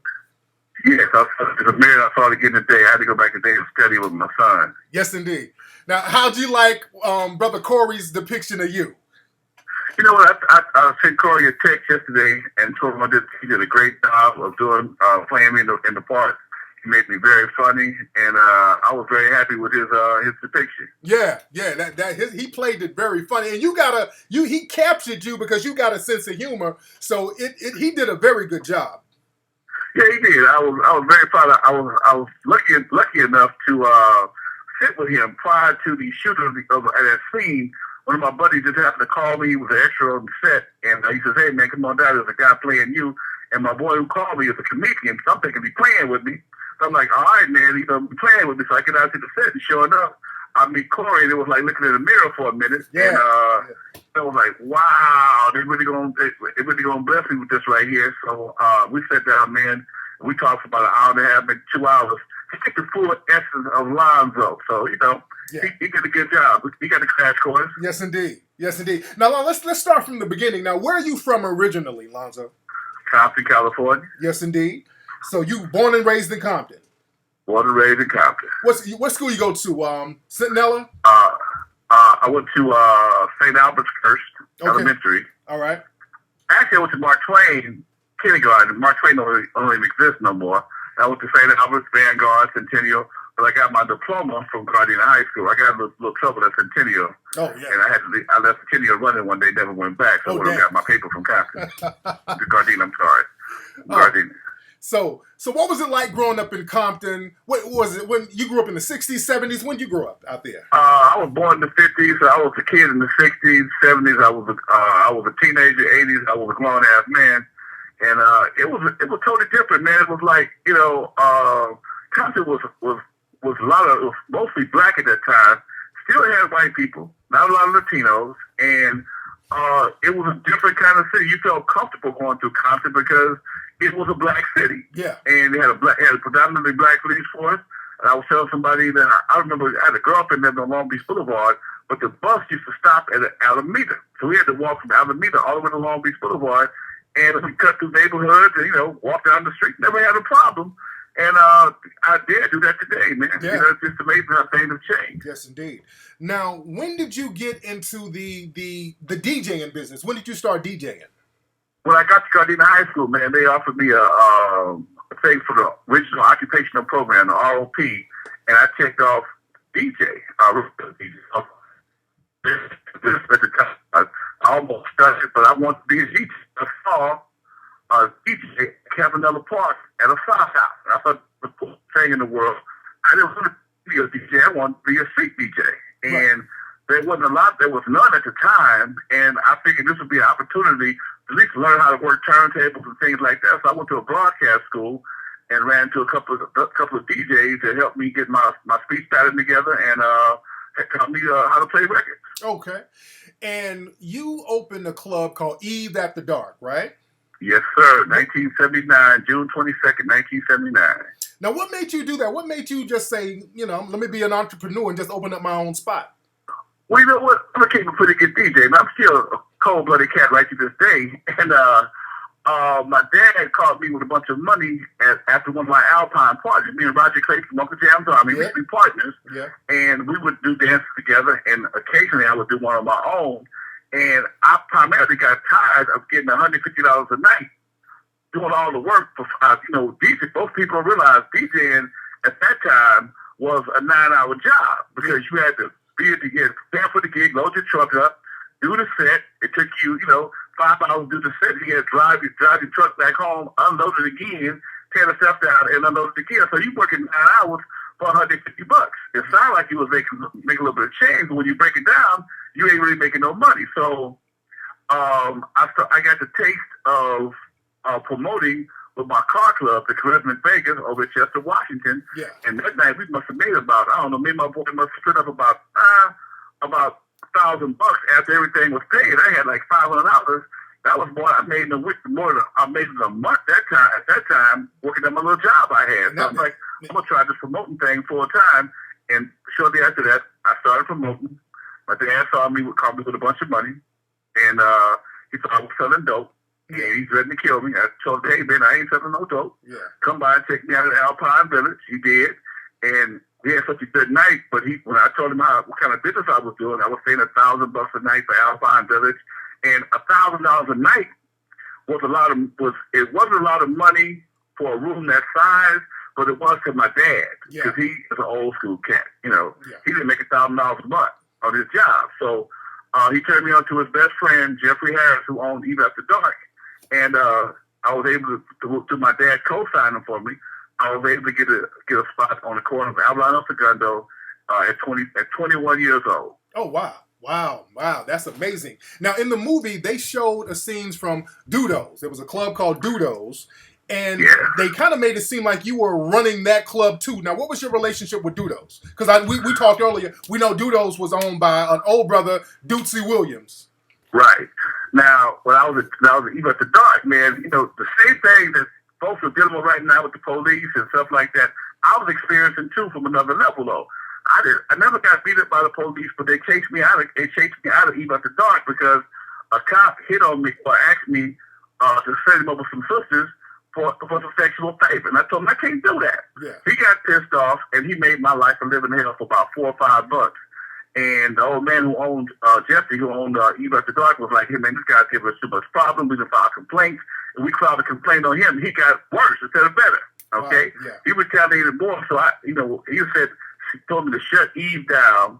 Yes, the minute I saw it again today, I had to go back today and study with my son. Yes, indeed. Now, how'd you like Brother Corey's depiction of you? You know what? I sent Corey a text yesterday and told him he did a great job of playing me in the part. He made me very funny, and I was very happy with his depiction. Yeah, he played it very funny, and he captured you because you got a sense of humor. So he did a very good job. Yeah, he did. I was very proud. I was lucky enough to sit with him prior to the shooting of that scene. One of my buddies just happened to call me. He was an extra on the set, and he says, "Hey man, come on down. There's a guy playing you." And my boy who called me is a comedian, so I'm thinking he's playing with me. So I'm like, "All right, man, he's playing with me." So I get out to the set, and sure enough, I meet Corey, and it was like looking in the mirror for a minute. Yeah. And I was like, "Wow, they're really gonna bless me with this right here." So we sat down, man. We talked for about an hour and a half, maybe 2 hours. He took the full essence of Lonzo. So, he did a good job. He got the crash course. Yes, indeed. Yes, indeed. Now, let's start from the beginning. Now, where are you from originally, Lonzo? Compton, California. Yes, indeed. So, you born and raised in Compton? Born and raised in Compton. What school you go to? Centinela? I went to St. Albert's first, elementary. All right. Actually, I went to Mark Twain kindergarten. Mark Twain don't even exist no more. I went to St. Albert's, Vanguard, Centennial, but I got my diploma from Gardena High School. I got a little trouble at Centennial. Oh, yeah. And I left Centennial running one day, never went back. So I would have got my paper from Compton. To Gardena, I'm sorry. Gardena. So what was it like growing up in Compton? What was it when you grew up in the 60s, 70s? When did you grow up out there? I was born in the 50s. So I was a kid in the 60s, 70s. I was a teenager. 80s. I was a grown ass man. And it was totally different, man. It was like, Compton was mostly black at that time. Still had white people, not a lot of Latinos, and it was a different kind of city. You felt comfortable going through Compton because it was a black city. Yeah. And they had a predominantly black police force. And I was telling somebody that I remember I had a girlfriend living on Long Beach Boulevard, but the bus used to stop at Alameda. So we had to walk from Alameda all the way to Long Beach Boulevard. And we cut through neighborhoods and, walk down the street. Never had a problem. And I dare do that today, man. Yeah. It's just amazing how things have changed. Yes, indeed. Now, when did you get into the DJing business? When did you start DJing? When I got to Gardena High School, man, they offered me a thing for the original occupational program, the ROP, and I checked off DJ. I almost started, but I wanted to be a DJ. I saw a DJ at Cavanella Park at a fire house. I thought the coolest thing in the world. I didn't want to be a DJ. I wanted to be a street DJ. And there wasn't a lot. There was none at the time. And I figured this would be an opportunity to at least learn how to work turntables and things like that. So I went to a broadcast school and ran into a couple of DJs that helped me get my speech pattern together and taught me how to play records. Okay. And you opened a club called Eve After Dark, right? Yes, sir. 1979, June 22nd, 1979. Now, what made you do that? What made you just say, let me be an entrepreneur and just open up my own spot? Well, you know what? I became a pretty good DJ, and I'm still a cold-blooded cat right to this day. And my dad called me with a bunch of money after one of my Alpine parties. Me and Roger Clay from Uncle Jam's Army, we'd be partners. Yeah. And we would do dances together, and occasionally I would do one on my own. And I primarily got tired of getting $150 a night doing all the work for, DJ. Most people don't realize DJing at that time was a 9-hour job because you had to be at the gig, stand for the gig, load your truck up, do the set. It took you, 5 hours to do the set. You had to drive your truck back home, unload it again, tear the stuff down, and unload it again. So you working 9 hours for $150. It sounded like you was making a little bit of change, but when you break it down, you ain't really making no money. So I got the taste of promoting with my car club, the Caribbean Vegas, over at Chester, Washington. Yeah. And that night we must have made about, me and my boy must have split up about $1,000 after everything was paid. I had like $500. That was more I made in a week, more than I made in a month at that time, working at my little job I had. So I'm like, I'm gonna try this promoting thing full time. And shortly after that, I started promoting. My dad saw me, called me with a bunch of money, and he thought I was selling dope. Yeah, he's ready to kill me. I told him, hey, man, I ain't selling no dope. Yeah. Come by and take me out of the Alpine Village. He did. And we had such a good night. But when I told him what kind of business I was doing, I was paying $1,000 a night for Alpine Village. And $1,000 a night it wasn't a lot of money for a room that size, but it was to my dad. Because he is an old school cat. He didn't make $1,000 a month on his job. So he turned me on to his best friend, Jeffrey Harris, who owned Eve After Dark. And I was able to my dad co-signing for me. I was able to get a spot on the corner of Avalon and Segundo at 21 years old. Oh, wow. That's amazing. Now, in the movie, they showed scenes from Dudo's. There was a club called Dudo's, and they kind of made it seem like you were running that club, too. Now, what was your relationship with Dudo's? Because we talked earlier. We know Dudo's was owned by an old brother, Dootsy Williams. Right. Now, when I was at Eve After Dark, man, the same thing that folks are dealing with right now with the police and stuff like that, I was experiencing too from another level though. I never got beat up by the police, but they chased me out of Eve After Dark because a cop hit on me or asked me to send him over some sisters for some sexual favor. And I told him I can't do that. Yeah. He got pissed off and he made my life a living hell for about $4 or $5. And the old man who owned Jeffrey, who owned Eve After Dark, was like, hey, man, this guy's giving us too much problem. We can file complaints. And we filed a complaint on him. He got worse instead of better. Okay? Wow, yeah. He retaliated more. So, he told me to shut Eve down.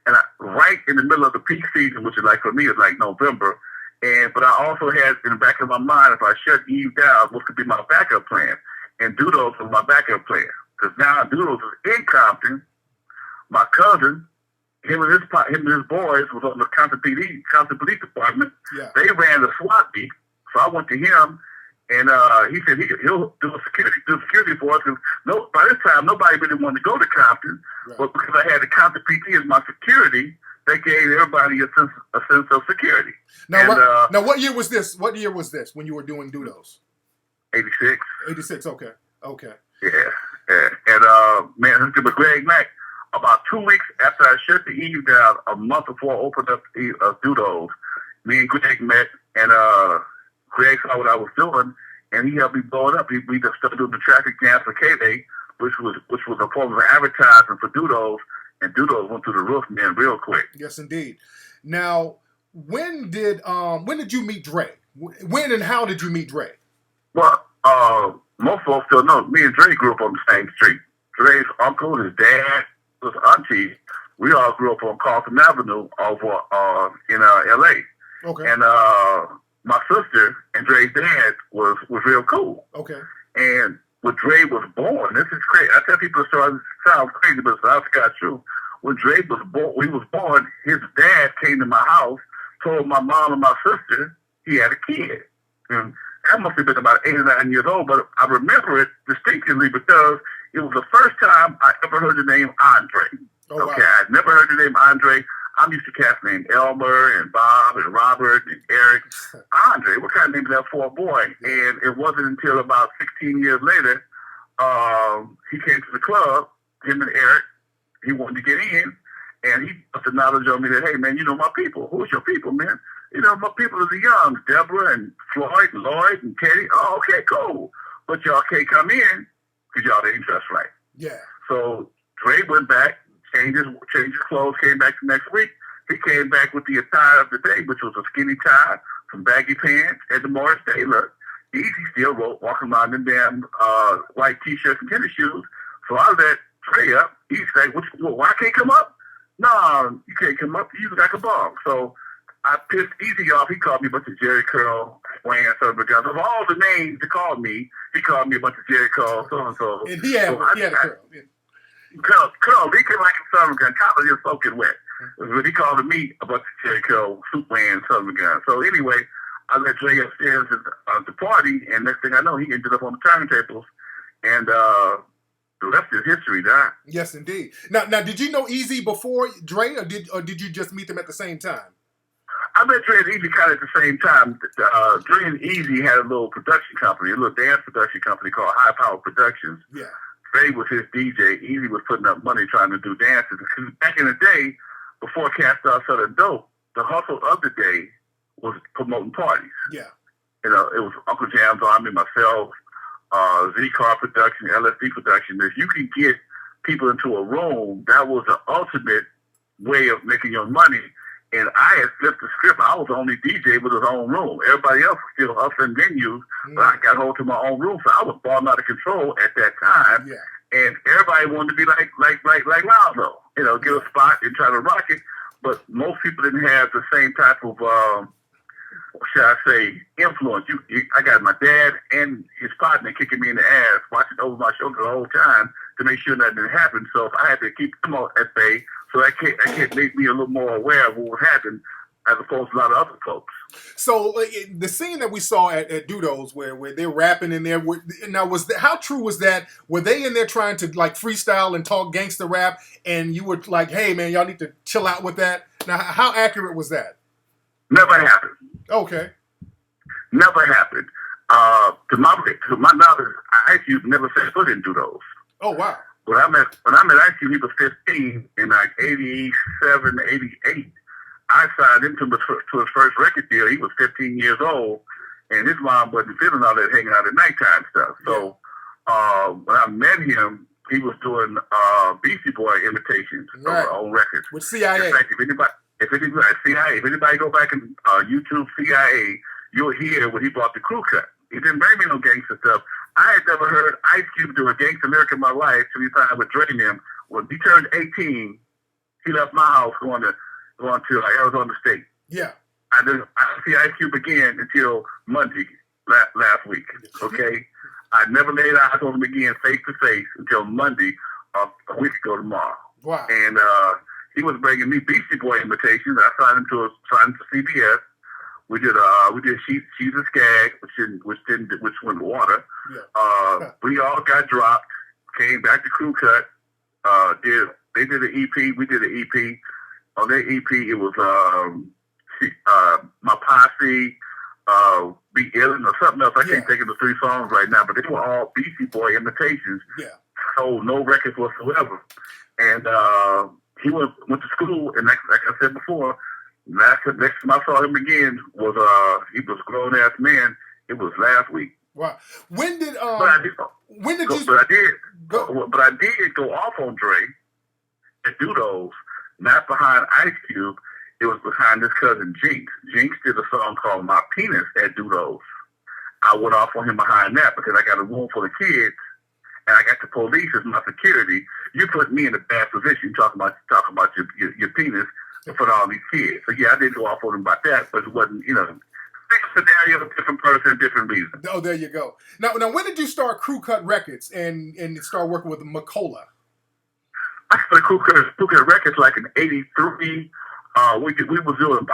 And right in the middle of the peak season, which is like, for me, it's like November. But I also had in the back of my mind, if I shut Eve down, what could be my backup plan? And Doodles was my backup plan. Because now Doodles is in Compton. My cousin, him and his boys was on the Compton Police Department. Yeah. They ran the SWAT beat, so I went to him, and he said he'll do security for us. Because by this time, nobody really wanted to go to Compton, right. But because I had the Compton PD as my security, they gave everybody a sense of security. Now, what year was this? What year was this when you were doing Dudos? 86. 86. Okay. Yeah. And man, this is Greg Mack. About 2 weeks after I shut the Eve down, a month before I opened up Dudos, me and Greg met, and Greg saw what I was doing, and he helped me blow it up. We just started doing the traffic jams for K-Day, which was a form of advertising for Dudos, and Dudos went through the roof, man, real quick. Yes, indeed. Now, when did you meet Dre? When and how did you meet Dre? Well, most folks don't know. Me and Dre grew up on the same street. Dre's uncle, his dad, his auntie, we all grew up on Carlton Avenue over in L.A. Okay. And my sister and Dre's dad was real cool. Okay. And when Dre was born, this is crazy. I tell people it sounds crazy, but it's honestly true. When Dre was born, his dad came to my house, told my mom and my sister he had a kid. And I must have been about 8 or 9 years old, but I remember it distinctly because it was the first time I ever heard the name Andre. Oh, wow. Okay, I'd never heard the name Andre. I'm used to cats named Elmer and Bob and Robert and Eric. Andre, what kind of name is that for a boy? And it wasn't until about 16 years later, he came to the club, him and Eric. He wanted to get in, and he put the knowledge on me that, hey, man, you know my people. Who's your people, man? You know, my people are the Youngs, Deborah and Floyd, Lloyd and Teddy. Oh, okay, cool. But y'all can't come in because y'all didn't dress right. Yeah. So Dre went back, changed his clothes, came back the next week. He came back with the attire of the day, which was a skinny tie, some baggy pants, and the Morris Day look. Easy still walking around in damn white T-shirts and tennis shoes. So I let Dre up. He's like, why I can't come up? No, you can't come up. You got a bomb. So I pissed Easy off. He called me a bunch of Jerry Curl, Wayne, son of guns. Of all the names he called me a bunch of Jerry Curl, so-and-so. And he had a curl. Yeah. Curl, he came like a son of a gun. Top of his soaking wet. When he called me a bunch of Jerry Curl, soup wearing son of a gun. So anyway, I let Dre upstairs at the party, and next thing I know, he ended up on the turntables. And the rest is history, Don. Yes, indeed. Now, did you know Easy before Dre, or did you just meet them at the same time? I met Dre and Easy kind of at the same time. Dre and Easy had a little production company, a little dance production company called High Power Productions. Yeah. Dre was his DJ. Easy was putting up money trying to do dances. Because back in the day, before cats started selling dope, the hustle of the day was promoting parties. Yeah. You know, it was Uncle Jam's Army, myself, Z-Car Production, LSD Production. If you could get people into a room, that was the ultimate way of making your money. And I had flipped the script. I was the only DJ with his own room. Everybody else was still hustling venues, but I got hold to my own room. So I was balling out of control at that time. Yeah. And everybody wanted to be like Lonzo, you know, get a spot and try to rock it. But most people didn't have the same type of, should I say, influence. I got my dad and his partner kicking me in the ass, watching over my shoulder the whole time to make sure nothing didn't happen. So if I had to keep them at bay, so that can't make me a little more aware of what would happen as opposed to a lot of other folks. So the scene that we saw at Dudo's where they're rapping in there, now how true was that? Were they in there trying to like freestyle and talk gangster rap, and you were like, hey man, y'all need to chill out with that? Now, how accurate was that? Never happened. Okay. Never happened. To my knowledge, I actually never set foot in Dudo's. Oh wow. When I met actually, he was 15 in like 87, 88. I signed him to his first record deal. He was 15 years old, and his mom wasn't feeling all that hanging out at nighttime stuff. So when I met him, he was doing Beastie Boy imitations on records. With CIA. In fact, if anybody go back and YouTube CIA, you'll hear when he brought the crew cut. He didn't bring me no gangster stuff. I had never heard Ice Cube do a gangster lyric in my life till he signed with Dre and him. When he turned 18, he left my house going to Arizona State. Yeah. I didn't see Ice Cube again until Monday last week. Okay? I never laid eyes on him again face to face until Monday a week ago tomorrow. Wow. And he was bringing me Beastie Boy invitations. I signed him to CBS. We did She's a Skag, which went water. Yeah. We all got dropped. Came back to Crew Cut. They did an EP. We did an EP. On their EP, it was My Posse, Be Illin' or something else. I can't think of the 3 songs right now, but they were all Beastie Boy imitations. Yeah. So no records whatsoever. And he went to school, and like I said before, next time I saw him again was he was a grown ass man. It was last week. Wow. When did I did go off on Dre at Dudo's, not behind Ice Cube. It was behind his cousin Jinx. Jinx did a song called My Penis at Dudo's. I went off on him behind that because I got a room full of kids and I got the police as my security. You put me in a bad position talking about your penis in front of all these kids. So yeah, I did go off on him about that, but it wasn't, Same scenario, different person, different reason. Oh, there you go. Now, when did you start Crew Cut Records and start working with Macola? I started Crew Cut Records like in '83. I was doing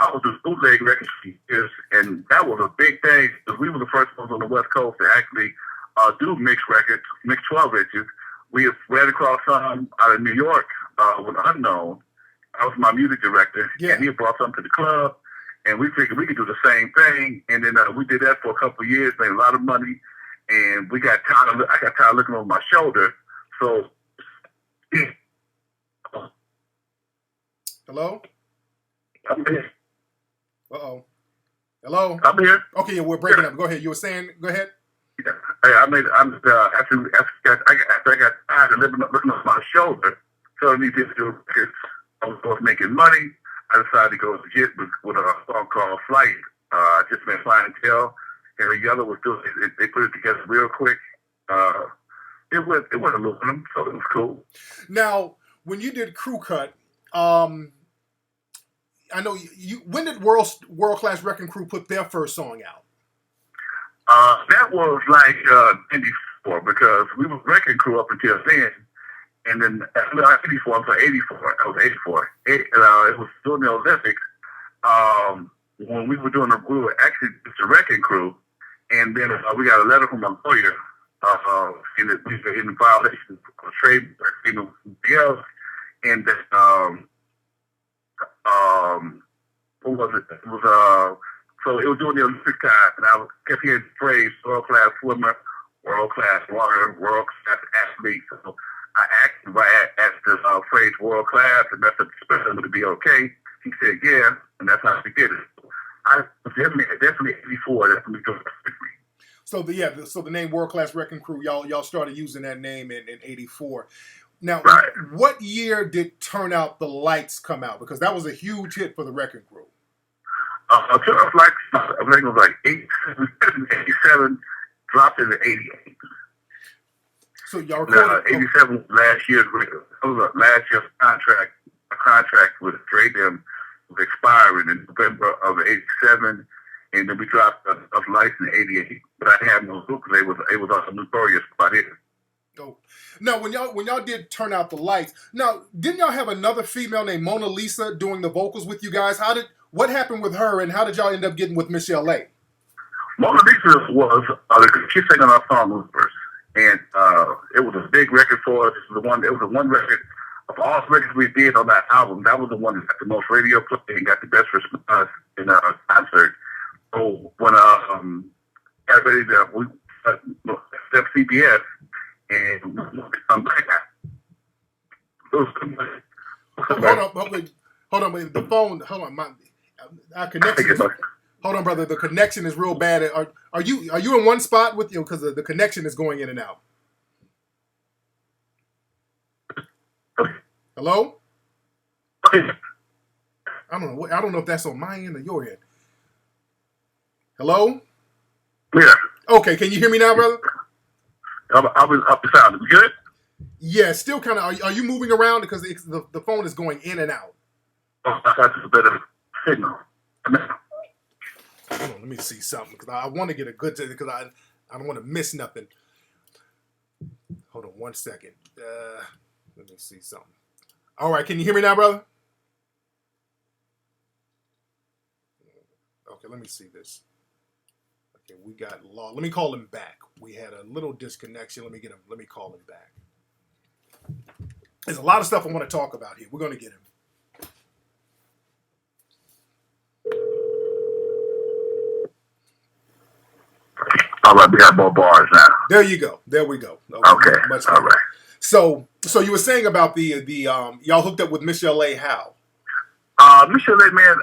bootleg records for years, and that was a big thing because we were the first ones on the West Coast to actually do mixed records, mixed 12 inches. We ran across some out of New York with Unknown. I was my music director, and he brought something to the club, and we figured we could do the same thing. And then we did that for a couple of years, made a lot of money, and I got tired of looking over my shoulder. So, hello. I'm here. Uh-oh. Hello? I'm here. Okay, yeah, we're breaking up. Go ahead. You were saying, go ahead. Yeah. After I got tired of looking on my shoulder, telling me to do records, I was making money. I decided to go legit with a song called Flight. I just been Flying and Tail. Harry Yeller was doing it. They put it together real quick. It went aluminum, so it was cool. Now, when you did Crew Cut, I know you. When did World Class Wrecking Crew put their first song out? That was like '94 because we were Wrecking Crew up until then, and then '84. I'm sorry, '84. I was '84. It was during the Olympics. When we were actually just a Wrecking Crew, and then we got a letter from a lawyer in the violation of trademark, else, and then what was it? It was so it was during the Olympic time, and I kept hearing the phrase world class swimmer, world class runner, world class athlete. So I asked the phrase world class, and that's expected to be okay. He said yeah, and that's how we did it. I definitely '84. That's when we took it. So the name World Class Wrecking Crew, y'all started using that name in '84. Now, right. What year did Turn Out the Lights come out? Because that was a huge hit for the Wrecking Crew. I think it was like 87, dropped into 88. So y'all recorded 87 was last year's contract. A contract with Dre them was expiring in November of '87, and then we dropped a lights in '88. But I had no clue because it was also notorious about it. Oh. Now, when y'all did Turn Out the Lights, now didn't y'all have another female named Mona Lisa doing the vocals with you guys? What happened with her, and how did y'all end up getting with Michelle A? Mona Lisa was she sang on our song Loopers, and it was a big record for us. It was the one record of all the records we did on that album. That was the one that got the most radio play and got the best response in our concert. So when everybody we left CBS. And I'm back. Hold on. The phone. Hold on. Our connection. Hold on, brother. The connection is real bad. Are you in one spot with you? Because the connection is going in and out. Hello. I don't know if that's on my end or your end. Hello. Yeah. Okay. Can you hear me now, brother? I was up the sound. Is it good? Yeah, still kind of. Are you moving around because the phone is going in and out? Oh, I got a better signal. Hold on, let me see something because I want to get a good because I don't want to miss nothing. Hold on 1 second. Let me see something. All right, can you hear me now, brother? Okay, let me see this. Okay, we got law. Let me call him back. We had a little disconnection. Let me call him back. There's a lot of stuff I want to talk about here. We're going to get him. All right, we got more bars now. There you go. There we go. Okay. Much all right. So you were saying about the y'all hooked up with Michelle A. How? Michelle A. Man,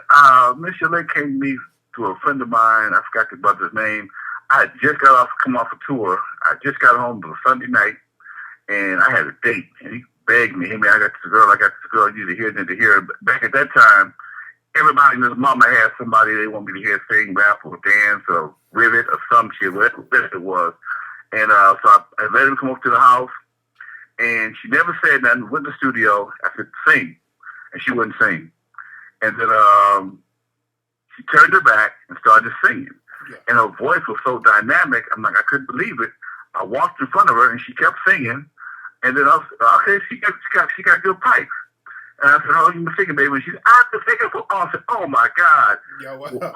Michelle A. came to me to a friend of mine. I forgot the brother's name. I had just come off a tour. I just got home on Sunday night, and I had a date. And he begged me, "Hey man, I got this girl. You need to hear." Back at that time, everybody and his mama had somebody they want me to hear sing, rap, or dance, or rivet, or some shit, whatever it was. And so I let him come up to the house, and she never said nothing. Went to the studio. I said, "Sing," and she wouldn't sing. And then she turned her back and started singing. and her voice was so dynamic. I'm like, I couldn't believe it. I walked in front of her, and she kept singing. And then I was okay. She got good pipes. And I said, "Oh, you been singing, baby?" And she said, "I've been singing for." I said, "Oh my God,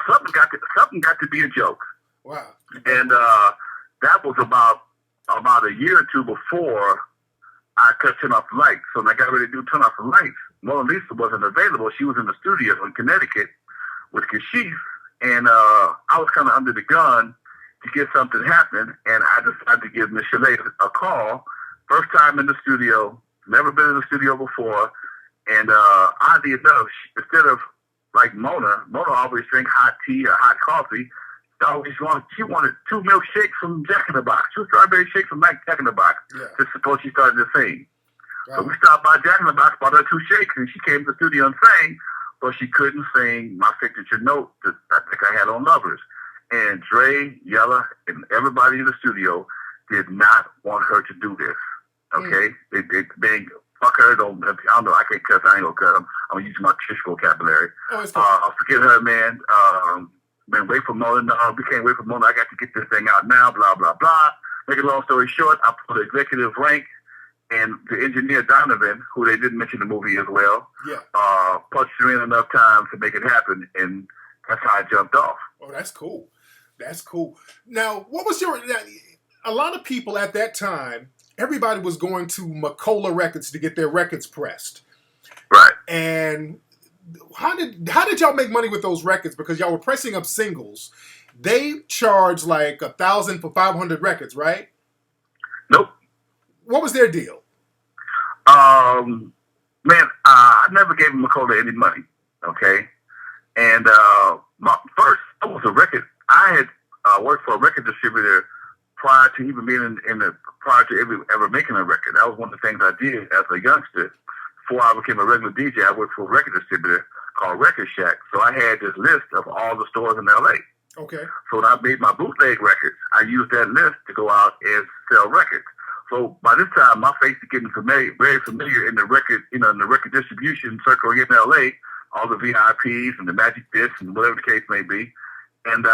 something got to be a joke." Wow. And that was about a year or two before I cut turn off the lights. So when I got ready to turn off the lights, Mona Lisa wasn't available. She was in the studio in Connecticut with Kashif, and I was kind of under the gun to get something happen. And I decided to give Miss Chalet a call. First time in the studio, never been in the studio before. And oddly enough, instead of like Mona always drink hot tea or hot coffee. She wanted 2 milkshakes from Jack in the Box, 2 strawberry shakes from Jack in the Box. Yeah. Just suppose she started to sing. Wow. So we stopped by Jack in the Box, bought her 2 shakes, and she came to the studio and sang, but she couldn't sing my signature note that I think I had on Lovers. And Dre, Yella, and everybody in the studio did not want her to do this. Okay? They fuck her, I don't know, I can't cuss, I ain't gonna cuss. I'm gonna use my Trish vocabulary. Forget her, man. Man, wait for Mona. No, we can't wait for Mona. I got to get this thing out now, blah, blah, blah. Make a long story short, I put the executive rank and the engineer Donovan, who they didn't mention in the movie as well, punched her in enough time to make it happen, and that's how I jumped off. Oh, that's cool. That's cool. Now, what was a lot of people at that time, everybody was going to Macola Records to get their records pressed. Right. And how did y'all make money with those records? Because y'all were pressing up singles. They charged like $1,000 for 500 records, right? Nope. What was their deal? Man, I never gave Macola any money. Okay, and my first was a record. I had worked for a record distributor prior to even being prior to ever making a record. That was one of the things I did as a youngster. Before I became a regular DJ, I worked for a record distributor called Record Shack. So I had this list of all the stores in LA. Okay. So when I made my bootleg records, I used that list to go out and sell records. So by this time, my face is getting very familiar in the record, in the record distribution circle here in LA, all the VIPs and the Magic Discs and whatever the case may be. And so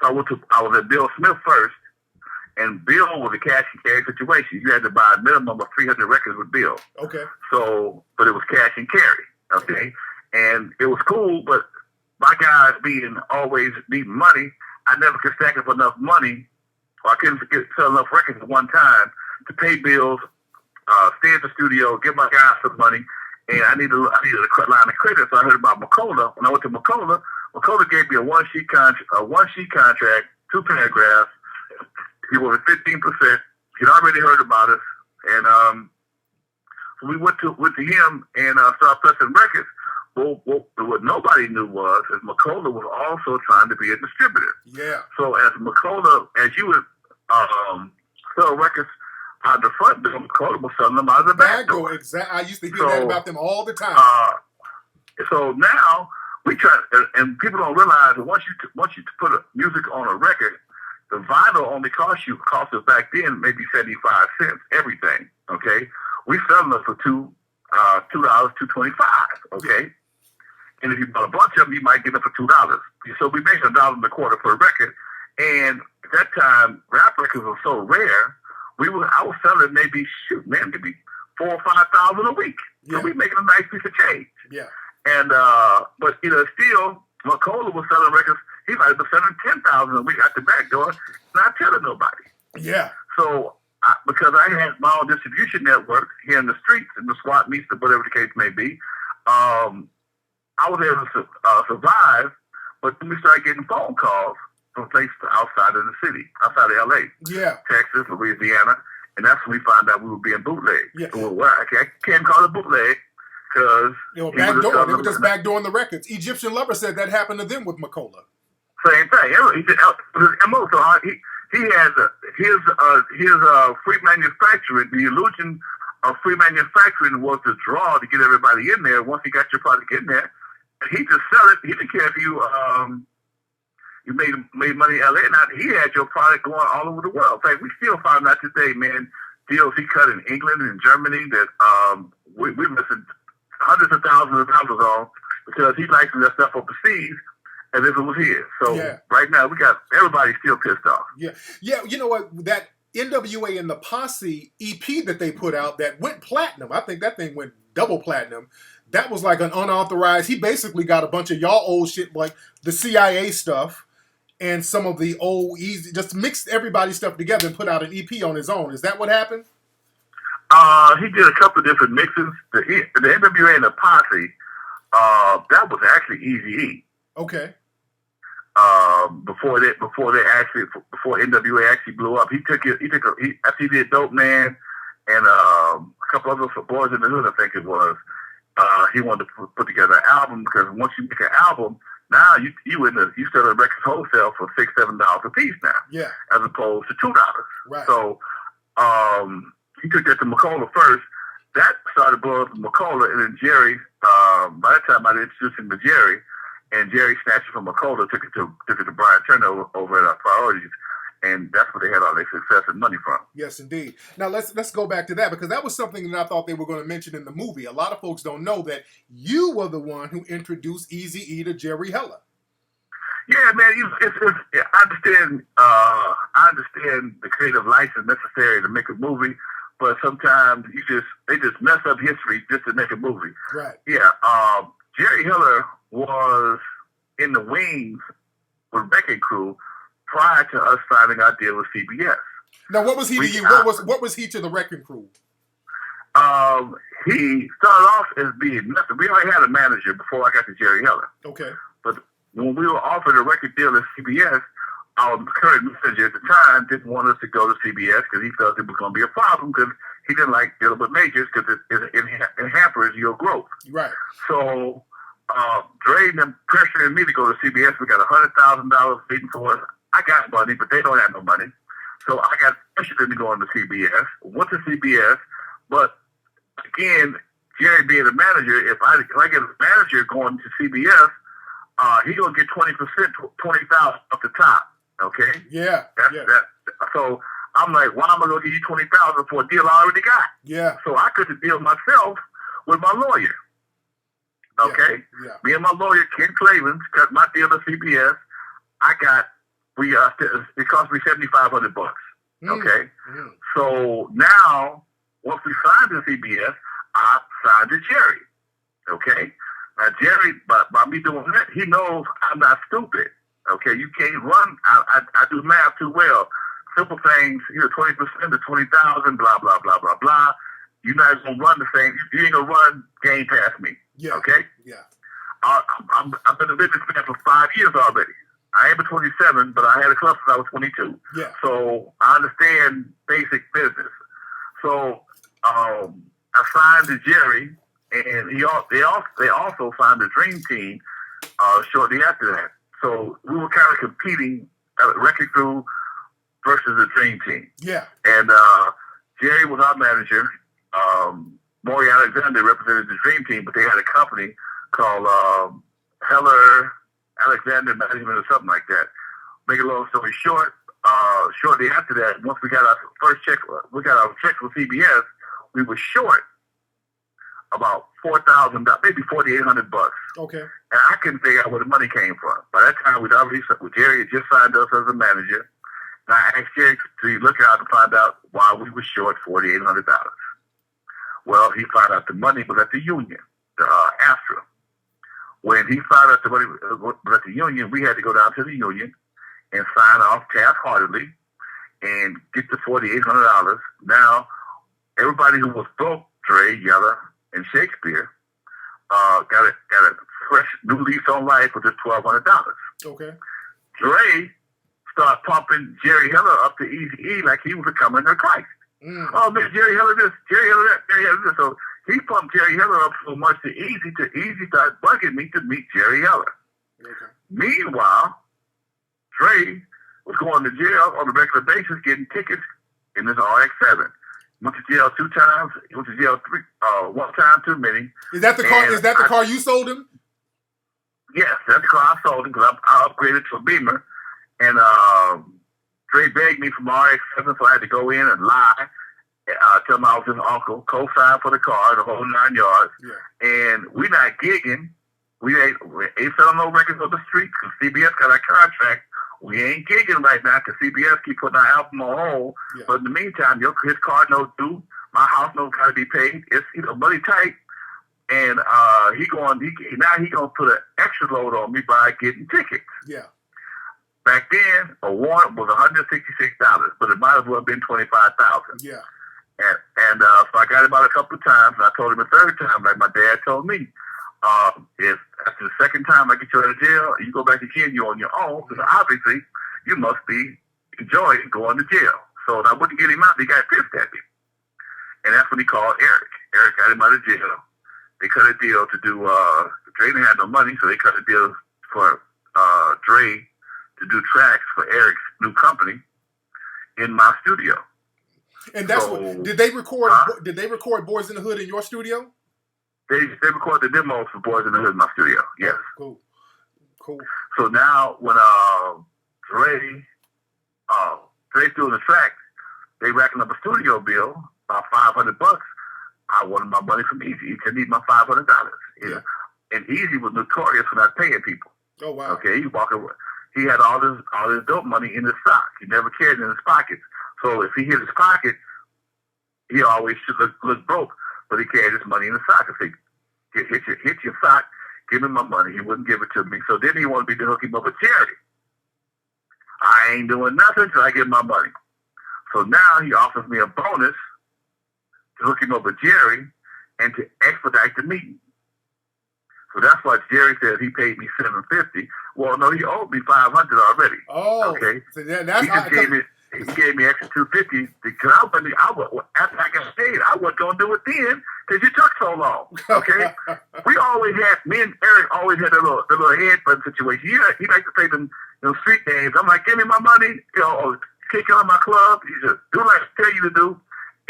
I was at Bill Smith first, and Bill was a cash and carry situation. You had to buy a minimum of 300 records with Bill. Okay. So, but it was cash and carry. Okay. And it was cool, but my guys always needing money, I never could stack up enough money, or I couldn't sell enough records at one time to pay bills, stay at the studio, give my guys some money, and I needed a line of credit. So I heard about Macola. When I went to Macola gave me a one sheet contract, 2 paragraphs. He wanted 15%. He'd already heard about us, and so we went to him and started pressing records. Well, what nobody knew was that Macola was also trying to be a distributor. Yeah. So as you would sell records out of the front door, Macola was selling them out of the back door. Exactly. I used to hear that about them all the time. So now we try, and people don't realize that once you put music on a record, the vinyl only cost us back then maybe 75 cents, everything. Okay, we selling it for $2, $2.25. Okay. And if you bought a bunch of them, you might get them for $2. So we made $1.25 per record. And at that time, rap records were so rare. I was selling maybe 4,000 or 5,000 a week. Yeah. So we making a nice piece of change. Yeah. And but still, Macola was selling records. He might have been selling 10,000 a week out the back door, not telling nobody. Yeah. So because I had my own distribution network here in the streets, in the SWAT meets, or whatever the case may be, I was able to survive, but then we started getting phone calls from places outside of the city, outside of LA, Texas, Louisiana, and that's when we found out we were being bootlegged. Yeah. Well, I can't call it bootleg because they were just backdooring the records. Egyptian Lover said that happened to them with Macola. Same thing. He had his free manufacturing. The illusion of free manufacturing was the draw to get everybody in there. Once he got your product in there, he just sell it. He didn't care if you made money in LA or not. He had your product going all over the world. In fact, we still find out today, man, deals he cut in England and Germany that we missing hundreds of thousands of dollars on because he licensed that stuff overseas, as if it was his. So Yeah. right now we got everybody still pissed off. Yeah. You know what? That NWA and the Posse EP that they put out that went platinum. I think that thing went double platinum. That was like an unauthorized. He basically got a bunch of y'all old shit, like the CIA stuff and some of the old easy, just mixed everybody's stuff together and put out an EP on his own. Is that what happened? He did a couple of different mixes. The NWA and the Posse, that was actually Eazy-E. Okay. Before NWA actually blew up, after he did Dope Man and a couple other for Boys in the Hood, I think it was. He wanted to put together an album because once you make an album, now you sell a record wholesale for $6-7 a piece now, yeah, as opposed to $2. Right. So he took that to McCullough first. That started blowing up to McCullough, and then Jerry. By that time, I introduced him to Jerry, and Jerry snatched it from McCullough, took it to Brian Turner over at Priorities, and that's where they had all their success and money from. Yes, indeed. Now let's go back to that because that was something that I thought they were going to mention in the movie. A lot of folks don't know that you were the one who introduced Eazy-E to Jerry Heller. Yeah, man. I understand. I understand the creative license necessary to make a movie, but sometimes they just mess up history just to make a movie. Right. Yeah. Jerry Heller was in the wings with Wrecking Crew prior to us signing our deal with CBS. Now, what was he to you? What was he to the Wrecking Crew? He started off as being nothing. We already had a manager before I got to Jerry Heller. Okay. But when we were offered a record deal at CBS, our current manager at the time didn't want us to go to CBS because he felt it was going to be a problem because he didn't like dealing with majors because it hampers your growth. Right. So Dre and them pressuring me to go to CBS. We got $100,000 waiting for us. I got money, but they don't have no money. So I got pressured into going to CBS. Went to CBS, but again, Jerry being a manager, if I get a manager going to CBS, he gonna get 20%, $20,000 off the top. Okay. Yeah. So I'm like, why am I gonna give you $20,000 for a deal I already got? Yeah. So I could deal myself with my lawyer. Okay. Yeah. Me and my lawyer Ken Clavens got my deal at CBS. It cost me $7,500. Okay. Mm. So now, once we signed to CBS, I signed to Jerry. Okay. Now Jerry, by me doing that, he knows I'm not stupid. Okay. You can't run. I do math too well. Simple things. 20% to 20,000. Blah blah blah blah blah. You're not gonna run the same. You ain't gonna run game past me. Yeah. Okay. Yeah. I've been a businessman for 5 years already. I am 27, but I had a club since I was 22. Yeah. So I understand basic business. So I signed to Jerry, and they also signed the Dream Team shortly after that. So we were kind of competing at Wrecking Crew versus the Dream Team. Yeah. And Jerry was our manager. Maury Alexander represented the Dream Team, but they had a company called Heller Alexander Management or something like that. Make a long story short, shortly after that, once we got our first check, we got our check with CBS, we were short about $4,000, maybe $4,800. Okay. And I couldn't figure out where the money came from. By that time, Jerry had just signed us as a manager, and I asked Jerry to look out to find out why we were short $4,800. Well, he found out the money was at the union, the Astra. When he found out the money was at the union, we had to go down to the union and sign off task-heartedly and get the $4,800. Now, everybody who was broke, Dre, Yeller, and Shakespeare, got a fresh new lease on life with just $1,200. Okay. Dre started pumping Jerry Heller up to Eazy-E like he was a coming to Christ. Mm. Oh, man, Jerry Heller this, Jerry Heller that, Jerry Heller this. So he pumped Jerry Heller up so much to Eazy started bugging me to meet Jerry Heller. Okay. Meanwhile, Dre was going to jail on a regular basis getting tickets in his RX-7. Went to jail 2 times. He went to jail 1 time too many. Is that the car? Is that the car you sold him? Yes, that's the car I sold him because I upgraded to a Beamer. And Dre begged me from RX-7, so I had to go in and lie, tell him I was his uncle, co-sign for the car, the whole 9 yards. Yeah. And we're not gigging. we ain't selling no records on the street because CBS got our contract. We ain't gigging right now because CBS keep putting our album on hold. Yeah. But in the meantime, his car note due. My house note got to be paid. It's money tight, and now he gonna put an extra load on me by getting tickets. Yeah. Back then, a warrant was $166, but it might as well have been $25,000. Yeah. And so I got him out a couple of times, and I told him a third time, like my dad told me, if after the second time I get you out of jail, you go back again, you're on your own, because obviously you must be enjoying going to jail. So I wouldn't get him out. He got pissed at me. And that's when he called Eric. Eric got him out of jail. They cut a deal to do, Dre didn't have no money, so they cut a deal for Dre to do tracks for Eric's new company in my studio. And that's what did they record? Did they record Boys in the Hood in your studio? They recorded the demos for Boys in the Hood in my studio. Yes. Cool. So now when Dre's doing the tracks, they racking up a studio bill about $500. I wanted my money from Easy. He said, "Need my $500." Yeah. And Easy was notorious for not paying people. Oh wow. Okay, he had all this dope money in his sock. He never carried it in his pockets. So if he hit his pocket, he always should look broke. But he carried his money in his sock. If he hit your sock, give me my money. He wouldn't give it to me. So then he wanted me to hook him up with charity. I ain't doing nothing until I get my money. So now he offers me a bonus to hook him up with Jerry and to expedite the meeting. So that's why Jerry said he paid me $750. Well, no, he owed me $500 already. Oh, okay. So that's He gave me extra $250 because after I got paid, I wasn't gonna do it then because you took so long. Okay, me and Eric always had a little headbutt situation. He liked to play them street games. I'm like, give me my money, or kick out of my club. You just do like I tell you to do.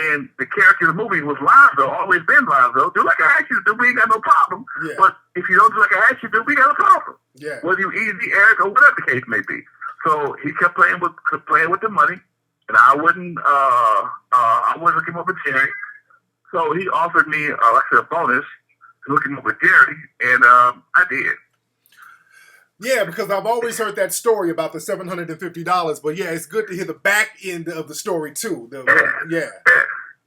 And the character of the movie was Lonzo, always been Lonzo. Do like I asked you to do, we ain't got no problem. Yeah. But if you don't do like I asked you to do, we got a problem. Yeah. Whether you Easy, Eric, or whatever the case may be. So he kept playing with the money, and I wouldn't hook him up with Jerry. So he offered me, a bonus to hook him up with Jerry, and I did. Yeah, because I've always heard that story about the $750, but yeah, it's good to hear the back end of the story too. Yeah.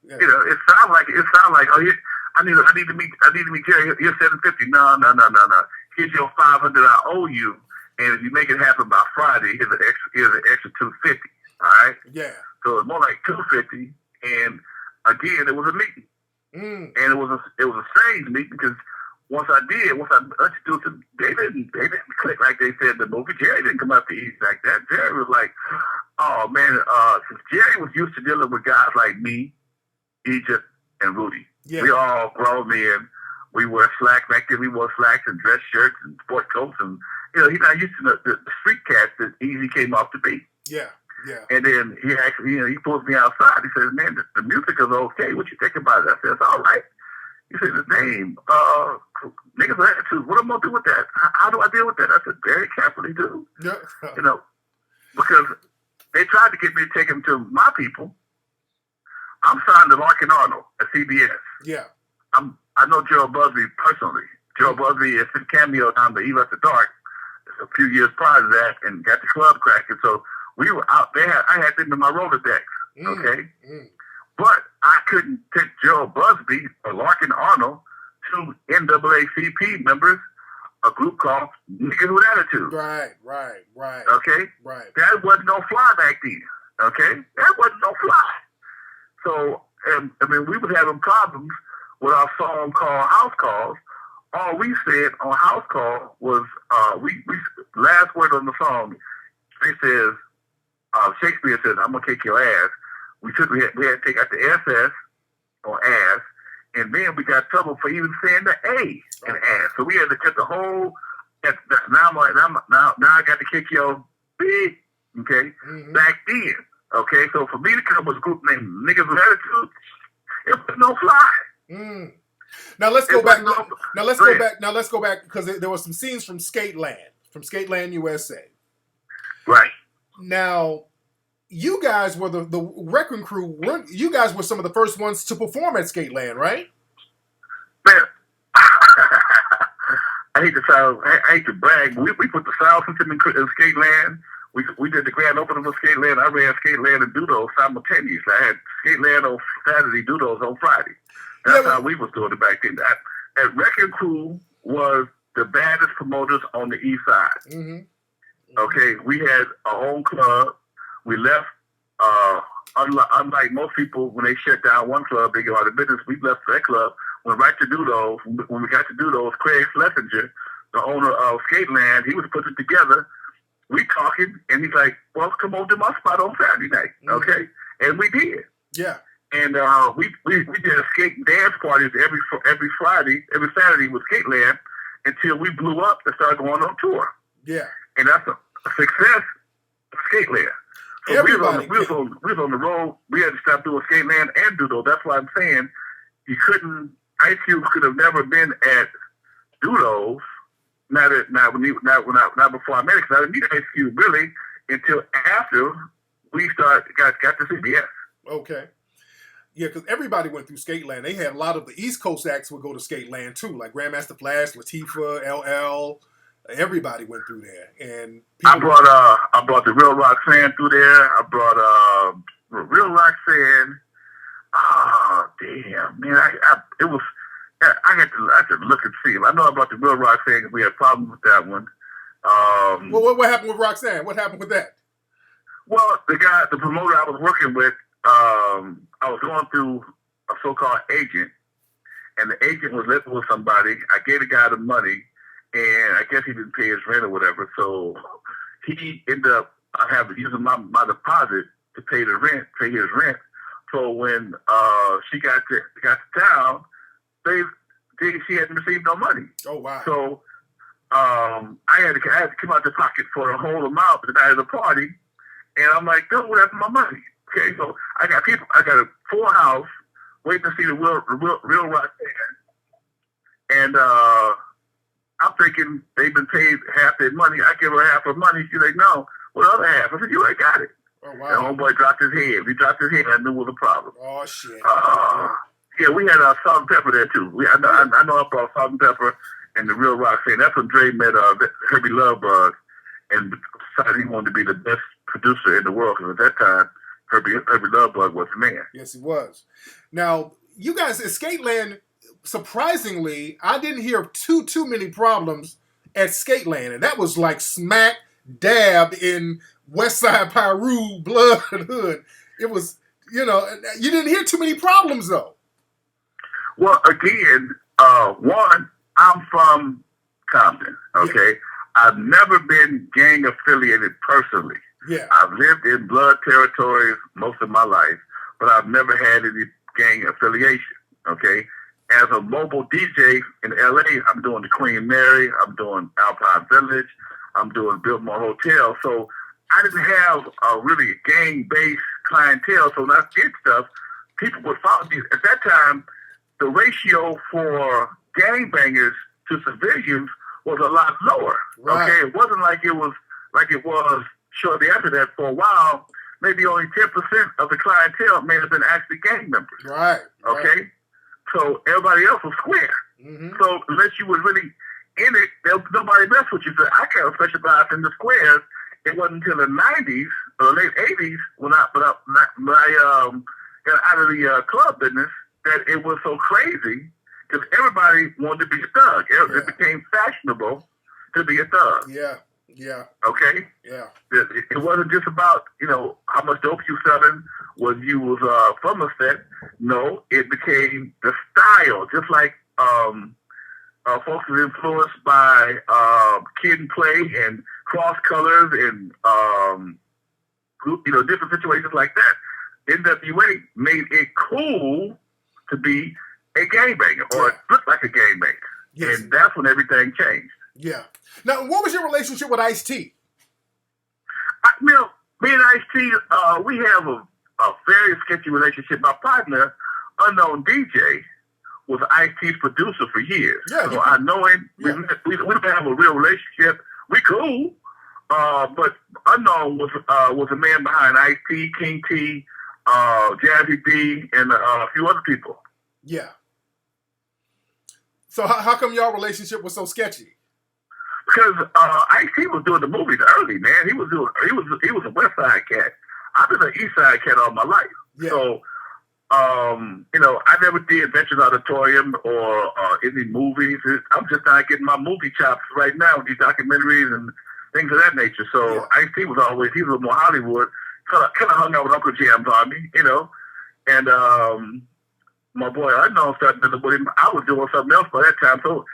It sounds like I need to meet Jerry. Here's $750. No. Here's your $500 I owe you. And if you make it happen by Friday, here's an extra $250. All right. Yeah. So it's more like $250. And again, it was a meeting, and it was a strange meeting because once I introduced him, they didn't click like they said in the movie. Jerry didn't come up to Easy like that. Jerry was like, "Oh man," since Jerry was used to dealing with guys like me, Egypt, and Rudy. Yeah. We all grown men. We wear slacks back then. We wore slacks and dress shirts and sport coats and. He's not used to the street cats that Easy came off to be. Yeah. And then he actually, he pulls me outside. He says, "Man, the music is okay. What you think about it?" I said, "It's all right." He said, "The name, Niggas with Attitude. What am I gonna do with that? How do I deal with that?" I said, "Very carefully, dude." Yeah. Because they tried to get me to take him to my people. I'm signed to Larkin Arnold at CBS. Yeah. I know Gerald Busby personally. Gerald Busby has been cameo on the Eve After Dark a few years prior to that and got the club cracking. So we were out there. I had them in my Rolodex. Okay. But I couldn't take Gerald Busby or Larkin Arnold to NAACP members, a group called Niggas with Attitude. Right. Okay? Right. That wasn't no fly back then. Okay? That wasn't no fly. So, we was having problems with our song called House Calls. All we said on House Call was, we last word on the song, it says, Shakespeare says, "I'm going to kick your ass." We had to take out the SS or ass, and then we got trouble for even saying the A in ass. So we had to cut the whole, now I got to kick your B, okay, back then. Okay, so for me to come up with a group named Niggas with Attitude, it was no fly. Now let's go back. Now let's go back because there were some scenes from Skateland, USA. Right. Now, you guys were the Wrecking Crew. You guys were some of the first ones to perform at Skateland, right? Man, I hate to sound, I hate to brag, but we put the sound system in Skateland. We did the grand opening of Skateland. I ran Skateland and Doodle simultaneously. I had Skateland on Saturday, Doodles on Friday. That's how we was doing it back then. And Wrecking Crew was the baddest promoters on the east side. Mm-hmm. Okay, we had our own club. We left, unlike most people, when they shut down one club, they go out of business. We left that club, went right to Doodles. When we got to Doodles, Craig Schlesinger, the owner of Skateland, he was putting it together. We talking, and he's like, well, come on to my spot on Saturday night, okay? And we did. Yeah. And we did a skate dance parties every Friday, every Saturday with Skateland until we blew up and started going on tour. Yeah. And that's a success of Skateland. So we was on the road. We had to stop doing Skateland and Doodle. That's why I'm saying you couldn't. Ice Cube could have never been at Doodles. Not before I met it. Because I didn't meet Ice Cube really until after we got to CBS. Okay. Yeah, because everybody went through Skateland. They had a lot of the East Coast acts would go to Skateland too, like Grandmaster Flash, Latifah, LL. Everybody went through there, and I brought the Real Roxanne through there. I brought Real Roxanne. Oh damn, man! I had to look and see. I know I brought the Real Roxanne because we had problems with that one. Well, what happened with Roxanne? What happened with that? Well, the promoter I was working with, I was going through a so-called agent, and the agent was living with somebody. I gave the guy the money, and I guess he didn't pay his rent or whatever, so he ended up using my deposit to pay his rent. So when she got to town, she hadn't received no money. Oh wow! So I had to come out the pocket for the whole amount the night of the party, and I'm like, dude, what happened to my money? Okay, so I got a full house waiting to see the real Roxanne, and I'm thinking they've been paid half their money. I give her half her money. She's like, no, what the other half? I said, you ain't got it. Oh wow! And homeboy dropped his head. If he dropped his head, I knew it was a problem. Oh shit! Yeah, we had salt and pepper there too. I know I brought salt and pepper and the real Roxanne. That's when Dre met Herbie Lovebug and decided he wanted to be the best producer in the world. Because at that time, Herbie Lovebug was the man. Yes, he was. Now, you guys at Skateland, surprisingly, I didn't hear too many problems at Skateland, and that was like smack dab in West Side Piru, Blood Hood. It was, you didn't hear too many problems though. Well, again, one, I'm from Compton, okay? Yeah. I've never been gang affiliated personally. Yeah. I've lived in blood territories most of my life, but I've never had any gang affiliation, okay? As a mobile DJ in LA, I'm doing the Queen Mary, I'm doing Alpine Village, I'm doing Biltmore Hotel, so I didn't have a really gang-based clientele, so when I did stuff, people would follow me. At that time, the ratio for gangbangers to civilians was a lot lower. Right. Okay, it wasn't like it was shortly after that. For a while, maybe only 10% of the clientele may have been actually gang members. Right. Okay, so everybody else was square. Mm-hmm. So unless you was really in it, nobody messed with you. So I kind of specialized in the squares. It wasn't until the 90s or late 80s when I got out of the club business that it was so crazy because everybody wanted to be a thug. It became fashionable to be a thug. Yeah, yeah. Okay? Yeah. It wasn't just about, how much dope you selling when you was from a set. No, it became the style, just like folks were influenced by Kid and Play and Cross Colors and, different situations like that. NWA made it cool to be a gangbanger or look like a gangbanger. Yes. And that's when everything changed. Yeah. Now, what was your relationship with Ice-T? Me and Ice-T, we have a very sketchy relationship. My partner, Unknown DJ, was Ice-T's producer for years. Yeah, so I know him. Yeah. We don't have a real relationship. We cool. But Unknown was a man behind Ice-T, King T, Jazzy D, and a few other people. Yeah. So how come y'all relationship was so sketchy? Because Ice-T was doing the movies early, man. He was a West Side cat. I've been an East Side cat all my life. Yeah. So, I never did Adventures Auditorium or any movies. I'm just not getting my movie chops right now with these documentaries and things of that nature. So Yeah. Ice-T was always, he was more Hollywood. Kind of hung out with Uncle Jam's Army, and my boy Unknown started doing with him. I was doing something else by that time. So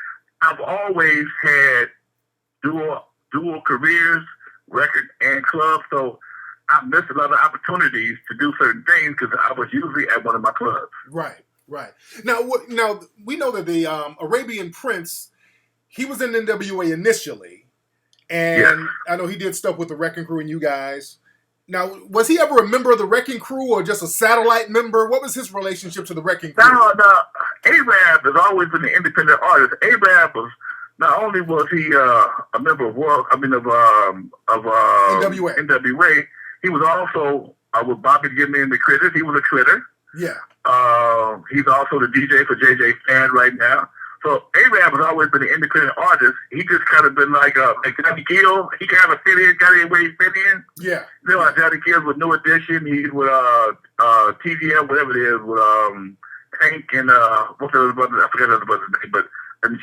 I've always had dual careers, record and club. So I missed a lot of opportunities to do certain things because I was usually at one of my clubs. Right. Now we know that the Arabian Prince, he was in NWA initially, and Yes. I know he did stuff with the Wrecking Crew and you guys. Now, was he ever a member of the Wrecking Crew or just a satellite member? What was his relationship to the Wrecking Crew? No. A-Rab has always been an independent artist. A-Rab was not only was he a member of NWA. He was also with Bobby Jimmy and the Critters. He was a critter. Yeah. He's also the DJ for JJ Fan right now. So A-Rab has always been an independent artist. He just kind of been like Johnny Gill. He kind of fit in, got in where he fit in. Yeah. Johnny Gill with New Edition. He's with TGM, whatever it is, with Tank and what's the other brother? I forgot the other brother's name, but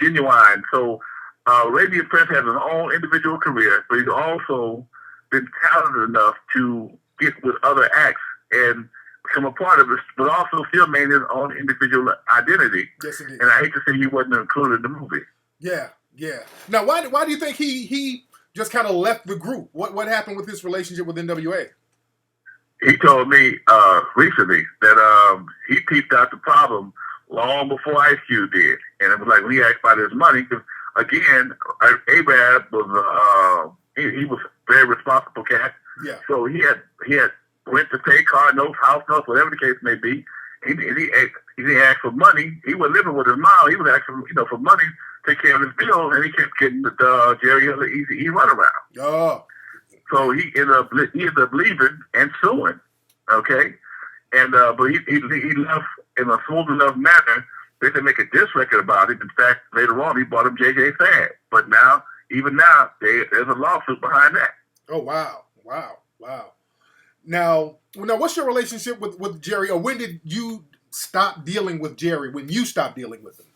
Genuine. So Arabian Prince has his own individual career, but he's also been talented enough to get with other acts and become a part of it, but also still maintain his own individual identity. Yes, indeed. And I hate to say he wasn't included in the movie. Yeah. Now, why do you think he just kind of left the group? What happened with his relationship with NWA? He told me recently that he peeped out the problem long before Ice Cube did, and it was like when he asked about his money. Because again, A-Rab was he was a very responsible cat. Yeah. So he had rent to pay, car notes, house notes, whatever the case may be. He didn't ask for money. He was living with his mom. He was asking for money to take care of his bills, and he kept getting the Jerry Heller Easy E runaround. Oh. So he ended up leaving and suing. Okay, and but he left in a smooth enough manner. They didn't make a diss record about it. In fact, later on, he bought him JJ Fad. But even now, there's a lawsuit behind that. Oh wow. Now, what's your relationship with Jerry, or when did you stop dealing with Jerry? When you stopped dealing with him?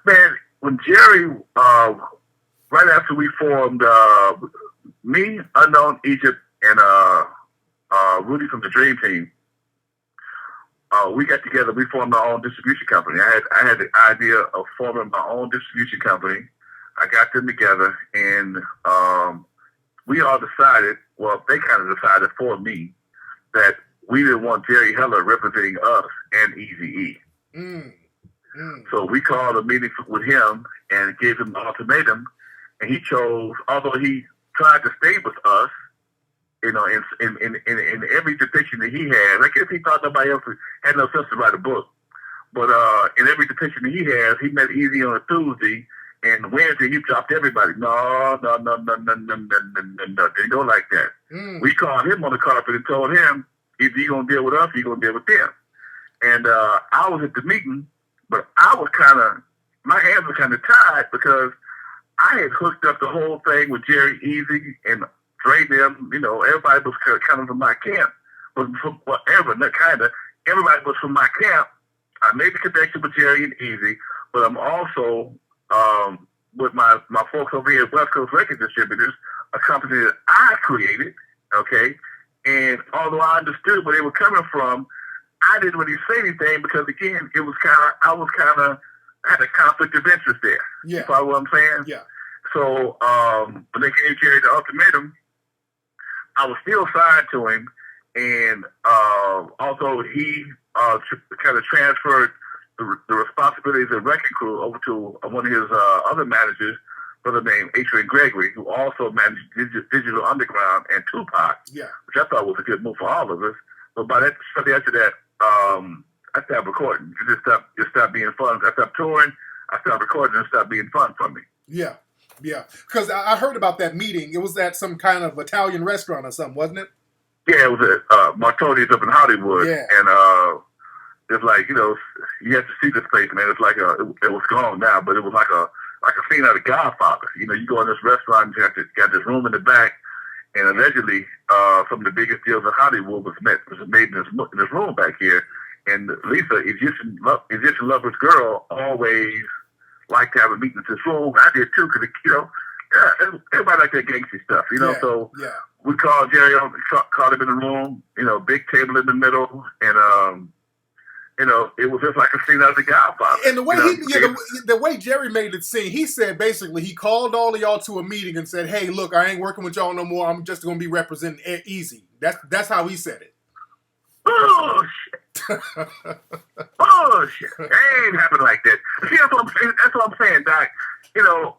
Man, when Jerry, right after we formed, me, Unknown Egypt, and Rudy from the Dream Team, we got together. We formed our own distribution company. I had the idea of forming my own distribution company. I got them together, and we all decided. Well, they kind of decided for me that we didn't want Jerry Heller representing us and Eazy-E. So we called a meeting with him and gave him an ultimatum, and he chose. Although he tried to stay with us, in every depiction that he had. I guess he thought nobody else had no sense to write a book. But in every depiction that he has, he met Easy on a Tuesday, and Wednesday he dropped everybody. No, didn't go like that. We called him on the carpet and told him, either you gonna deal with us or you gonna deal with them. And I was at the meeting, but my hands were kind of tied because I had hooked up the whole thing with Jerry Easy and Dre them. Everybody was kind of from my camp. Everybody was from my camp. I made the connection with Jerry and Easy, but I'm also with my folks over here at West Coast Record Distributors, a company that I created, okay? And although I understood where they were coming from, I didn't really say anything because, again, I had a conflict of interest there. Yeah. You follow what I'm saying? Yeah. So when they gave Jerry the ultimatum, I was still signed to him, and although he kind of transferred the responsibilities of Wrecking Crew over to one of his other managers, brother named Adrian Gregory, who also managed Digital Underground and Tupac, which I thought was a good move for all of us. But by that, shortly after that, I stopped recording. It just stopped being fun. I stopped touring. I stopped recording, and it stopped being fun for me. Yeah. Because I heard about that meeting. It was at some kind of Italian restaurant or something, wasn't it? Yeah, it was at Martoni's up in Hollywood. Yeah. And it's like, you have to see this place, man. It's like it was gone now, but it was like a like a scene out of Godfather. You know, you go in this restaurant, you got this room in the back, and allegedly some of the biggest deals in Hollywood was made in this room back here. And Lisa, Egyptian lover's girl, always liked to have a meeting in this room. I did too, because, you know, everybody like that gangster stuff, you know. So we called Jerry on, called him in the room, you know, big table in the middle, and you know, it was just like a scene out of The Godfather. And the way the way Jerry made it seem, he said basically he called all of y'all to a meeting and said, "Hey, look, I ain't working with y'all no more. I'm just going to be representing Easy." That's how he said it. Bullshit. Bullshit. It ain't happening like that. See, that's what I'm saying, Doc. You know,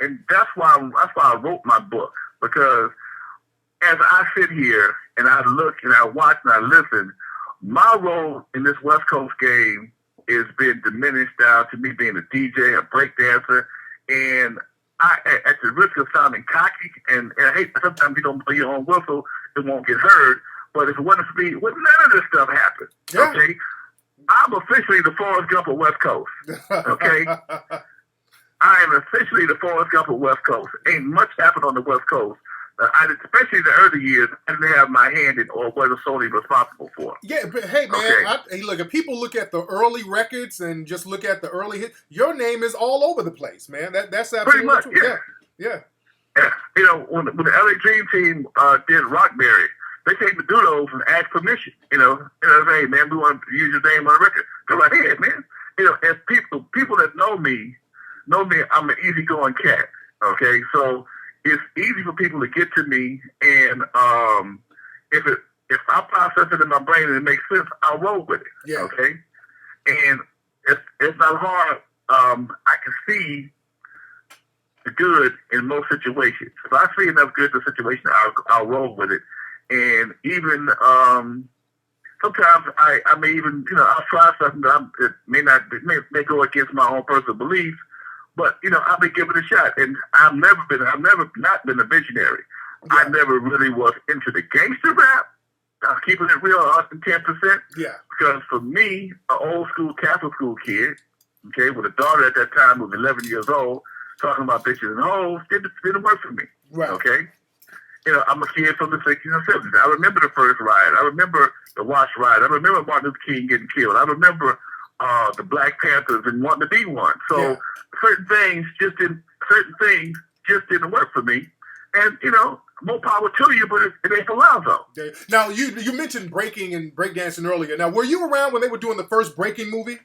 and that's why I wrote my book, because as I sit here and I look and I watch and I listen, my role in this West Coast game is being diminished down to me being a DJ, a break dancer, and I, at the risk of sounding cocky, and I hate sometimes you don't play your own whistle, it won't get heard. But if it wasn't for me, none of this stuff happened. Yeah. Okay, I'm officially the Forrest Gump of West Coast. Okay. I am officially the Forrest Gump of West Coast. Ain't much happened on the West Coast. Especially in the early years, I didn't have my hand in or wasn't solely responsible for. Yeah, but hey, man, Okay. look, if people look at the early records and just look at the early hits, your name is all over the place, man. That's absolutely Pretty much, true. Yeah. You know, when the LA Dream Team did Rockberry, they came to do those and ask permission. You know, hey, man, we want to use your name on the record. Go right ahead, man. You know, and people that know me, I'm an easygoing cat. Okay, so it's easy for people to get to me, and if I process it in my brain and it makes sense, I'll roll with it. Yeah. Okay, and it's not hard. I can see the good in most situations. If I see enough good in a situation, I'll roll with it. And even sometimes I may even, you know, I'll try something that it may go against my own personal beliefs, but you know, I'll be giving it a shot. And I've never not been a visionary. Yeah. I never really was into the gangster rap. I was keeping it real, 110%. Yeah. Because for me, an old school Catholic school kid, okay, with a daughter at that time who was 11 years old, talking about bitches and hoes, didn't work for me. Right. Okay. You know, I'm a kid from the 60s and 70s. I remember the first riot. I remember the Watch riot. I remember Martin Luther King getting killed. I remember the Black Panthers and wanting to be one. So certain things just didn't work for me. And you know, more power to you, but it ain't for Lonzo. Now you mentioned breaking and breakdancing earlier. Now, were you around when they were doing the first breaking movie?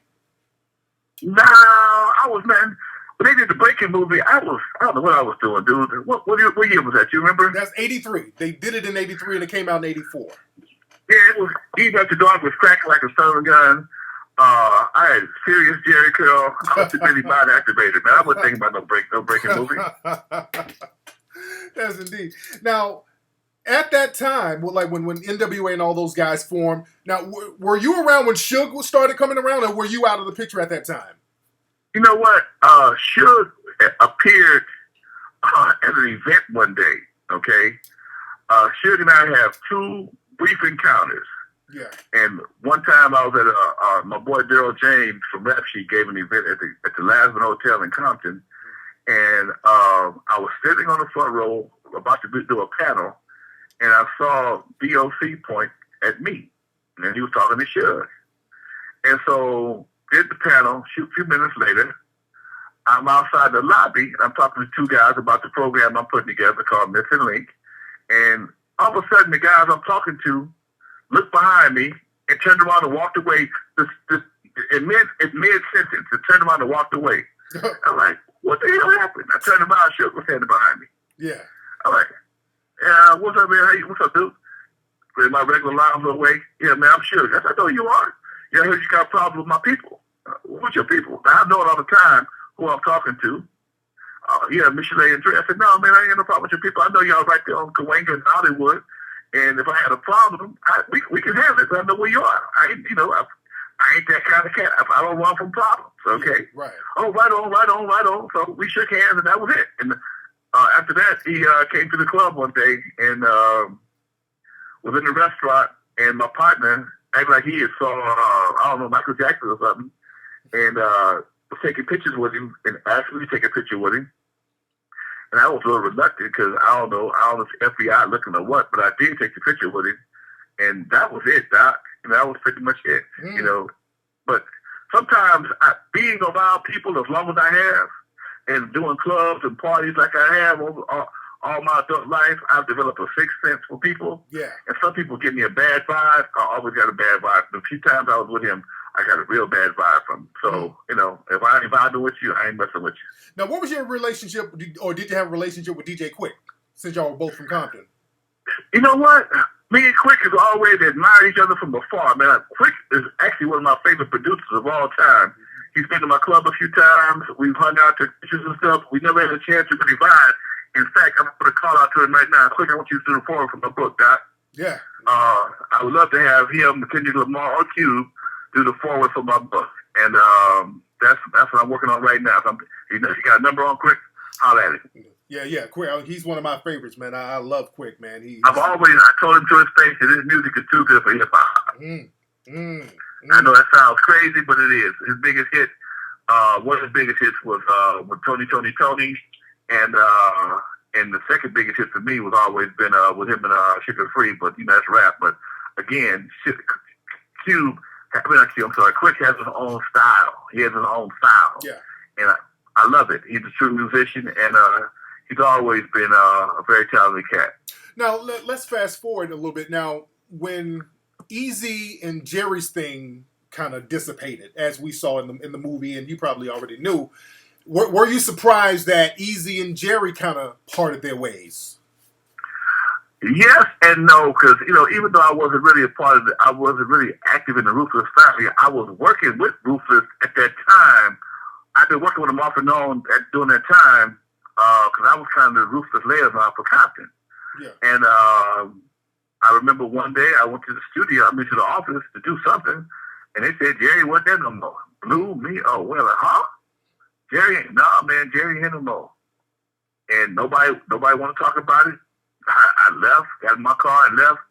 No, I was, man. When they did the breaking movie, I don't know what I was doing, dude. What year was that? You remember? That's 83. They did it in 83 and it came out in 84. Yeah, it was Even After Dark was cracking like a stun gun. I had serious Jerry curl. I was too busy mind activated, man. I wasn't thinking about no breaking movie. Yes, indeed. Now, at that time, like when NWA and all those guys formed, now, were you around when Suge started coming around, or were you out of the picture at that time? You know what? Suge appeared at an event one day, okay? Suge and I have two brief encounters. Yeah. And one time I was at my boy Daryl James from Rap Sheet gave an event at the Lasman Hotel in Compton. And I was sitting on the front row about to do a panel, and I saw DOC point at me. And he was talking to Suge. And so did the panel. A few minutes later, I'm outside the lobby, and I'm talking to two guys about the program I'm putting together called Missing Link. And all of a sudden, the guys I'm talking to looked behind me and turned around and walked away. In mid-sentence, and turned around and walked away. I'm like, what the hell happened? I turned around, Suge was standing behind me. Yeah. I'm like, yeah, what's up, man? Hey, what's up, dude? My regular lines away. Yeah, man, I'm Suge. I know you are. Yeah, I heard you got a problem with my people. What's your people? Now, I know it all the time who I'm talking to. Yeah, Michelet and Dre. I said, no, man, I ain't got no problem with your people. I know y'all right there on Cahuenga and Hollywood. And if I had a problem, we can handle it. I know where you are. I ain't that kind of cat. I don't run from problems. Okay. Right. Oh, right on. So we shook hands, and that was it. And after that, he came to the club one day and was in the restaurant, and my partner acted like he had saw I don't know, Michael Jackson or something. And was taking pictures with him and asked me to take a picture with him. And I was a little reluctant because I don't know if FBI looking or what, but I did take the picture with him. And that was it, Doc. And that was pretty much it, you know. But sometimes being around people as long as I have and doing clubs and parties like I have over all my adult life, I've developed a sixth sense for people. Yeah. And some people give me a bad vibe. I always got a bad vibe. The few times I was with him, I got a real bad vibe from him. So, you know, if I ain't vibing with you, I ain't messing with you. Now, what was your relationship, or did you have a relationship with DJ Quick, since y'all were both from Compton? You know what? Me and Quick has always admired each other from afar, man. Quick is actually one of my favorite producers of all time. He's been to my club a few times. We've hung out to pictures and stuff. We never had a chance to really vibe. In fact, I'm going to call out to him right now. Quick, I want you to do the forward for my book, Doc. Yeah. I would love to have him, Kendrick Lamar, or Cube do the forward for my book. And that's what I'm working on right now. You got a number on Quick? Holla at it. Yeah, Quick. He's one of my favorites, man. I love Quick, man. I told him to his face that his music is too good for hip hop. I know that sounds crazy, but it is. His biggest hit, one of his biggest hits was with Tony, and the second biggest hit for me was always been with him and Sugar Free, but you know that's rap. But again, Quick has his own style. He has his own style. Yeah, and I love it. He's a true musician, and he's always been a very talented cat. Now, let's fast forward a little bit. Now, when Easy and Jerry's thing kind of dissipated, as we saw in the movie, and you probably already knew, were you surprised that Easy and Jerry kind of parted their ways? Yes and no, because, you know, even though I wasn't really a part of it, I wasn't really active in the Ruthless family. I was working with Ruthless at that time. I've been working with him off and on during that time because I was kind of the Ruthless liaison for Compton. Yeah. And I remember one day I went to the office to do something, and they said, Jerry wasn't there no more. Blew me away. Like, huh? Jerry ain't here no more. And nobody want to talk about it. I left, got in my car and left.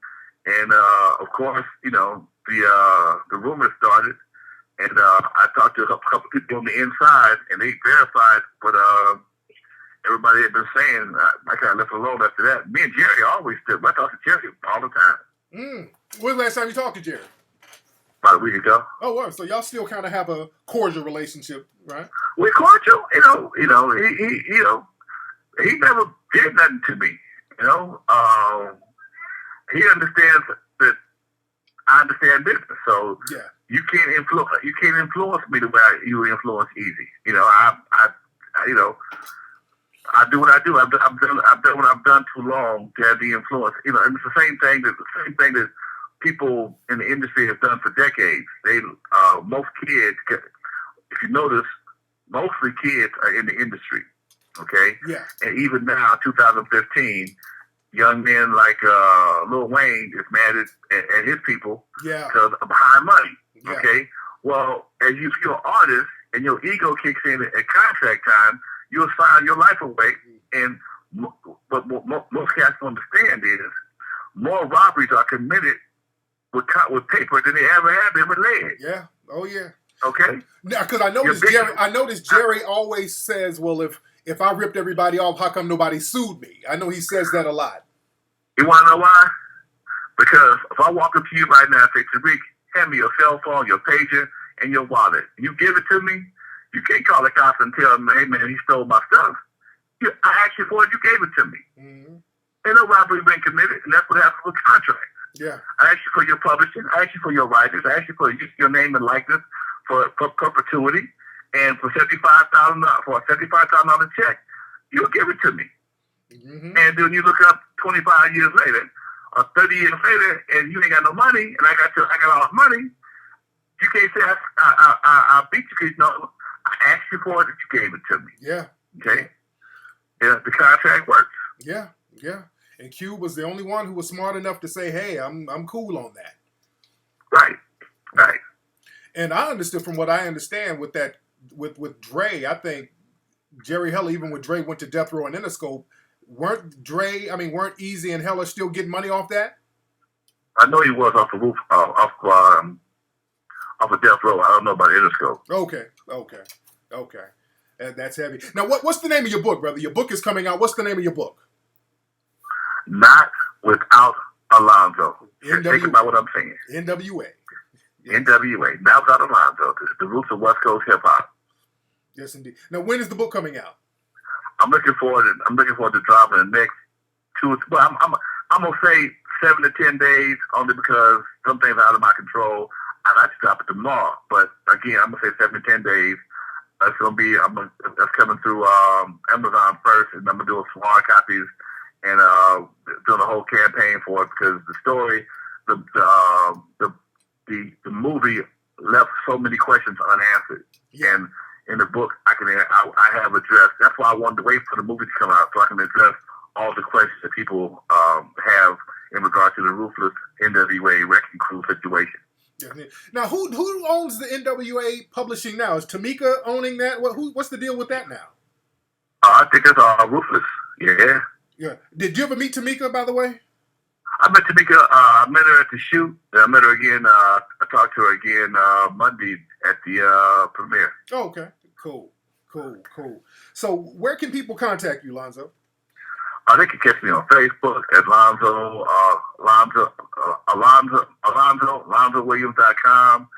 And, of course, you know, the rumors started. And I talked to a couple people on the inside, and they verified what everybody had been saying. I kind of left it alone after that. Me and Jerry always did. I talk to Jerry all the time. When's the last time you talked to Jerry? About a week ago. Oh, wow. So y'all still kind of have a cordial relationship, right? We cordial, you know. He never did nothing to me. You know, he understands that I understand business. So yeah. You can't influence me the way you influence Easy. You know, I do what I do. I've done what I've done too long to have the influence. You know, and it's the same thing that people in the industry have done for decades. Most kids, if you notice, mostly kids are in the industry. Okay. Yeah. And even now, 2015, young men like Lil Wayne is mad at his people because of behind money. Yeah. Okay. Well, as you're an artist and your ego kicks in at contract time, you'll sign your life away. And what most cats don't understand is more robberies are committed with paper than they ever have been with lead. Yeah. Oh yeah. Okay. Now, because I noticed Jerry always says, "Well, if I ripped everybody off, how come nobody sued me?" I know he says that a lot. You want to know why? Because if I walk up to you right now and say, Tariq, hand me your cell phone, your pager, and your wallet, and you give it to me, you can't call the cops and tell them, hey, man, he stole my stuff. I asked you for it, you gave it to me. Mm-hmm. Ain't no robbery been committed, and that's what happens with contracts. Yeah. I asked you for your publishing. I asked you for your writers. I asked you for your name and likeness for perpetuity. And for $75,000 check, you'll give it to me. Mm-hmm. And then you look up 25 years later or 30 years later, and you ain't got no money, and I got all the money. You can't say I beat you because no, I asked you for it, and you gave it to me. Yeah. Okay. Yeah, the contract works. Yeah. Yeah. And Cube was the only one who was smart enough to say, "Hey, I'm cool on that." Right. And I understood from what I understand with that. With Dre, I think Jerry Heller, even when Dre went to Death Row and Interscope, weren't Easy and Heller still getting money off that? I know he was off the roof, off of Death Row. I don't know about Interscope. Okay. Okay. That's heavy. Now, what's the name of your book, brother? Your book is coming out. What's the name of your book? Not without Alonzo. NWA. Think about what I'm saying. NWA. Yes. NWA. Not without Alonzo. The roots of West Coast hip hop. Yes, indeed. Now, when is the book coming out? I'm looking forward to dropping the next 2. Well, I'm gonna say 7 to 10 days, only because some things are out of my control. I'd like to drop it tomorrow, but again, I'm gonna say 7 to 10 days. That's coming through Amazon first, and I'm gonna do some hard copies and doing a whole campaign for it, because the story, the movie left so many questions unanswered. Yeah. And in the book, I have addressed. That's why I wanted to wait for the movie to come out, so I can address all the questions that people have in regard to the ruthless NWA Wrecking Crew situation. Now, who owns the NWA publishing now? Is Tamika owning that? What's the deal with that now? I think it's Ruthless. Yeah. Yeah. Did you ever meet Tamika, by the way? I met Tamika. I met her at the shoot. I met her again. I talked to her again Monday at the premiere. Oh, okay. Cool. So, where can people contact you, Lonzo? They can catch me on Facebook at LonzoWilliams.com.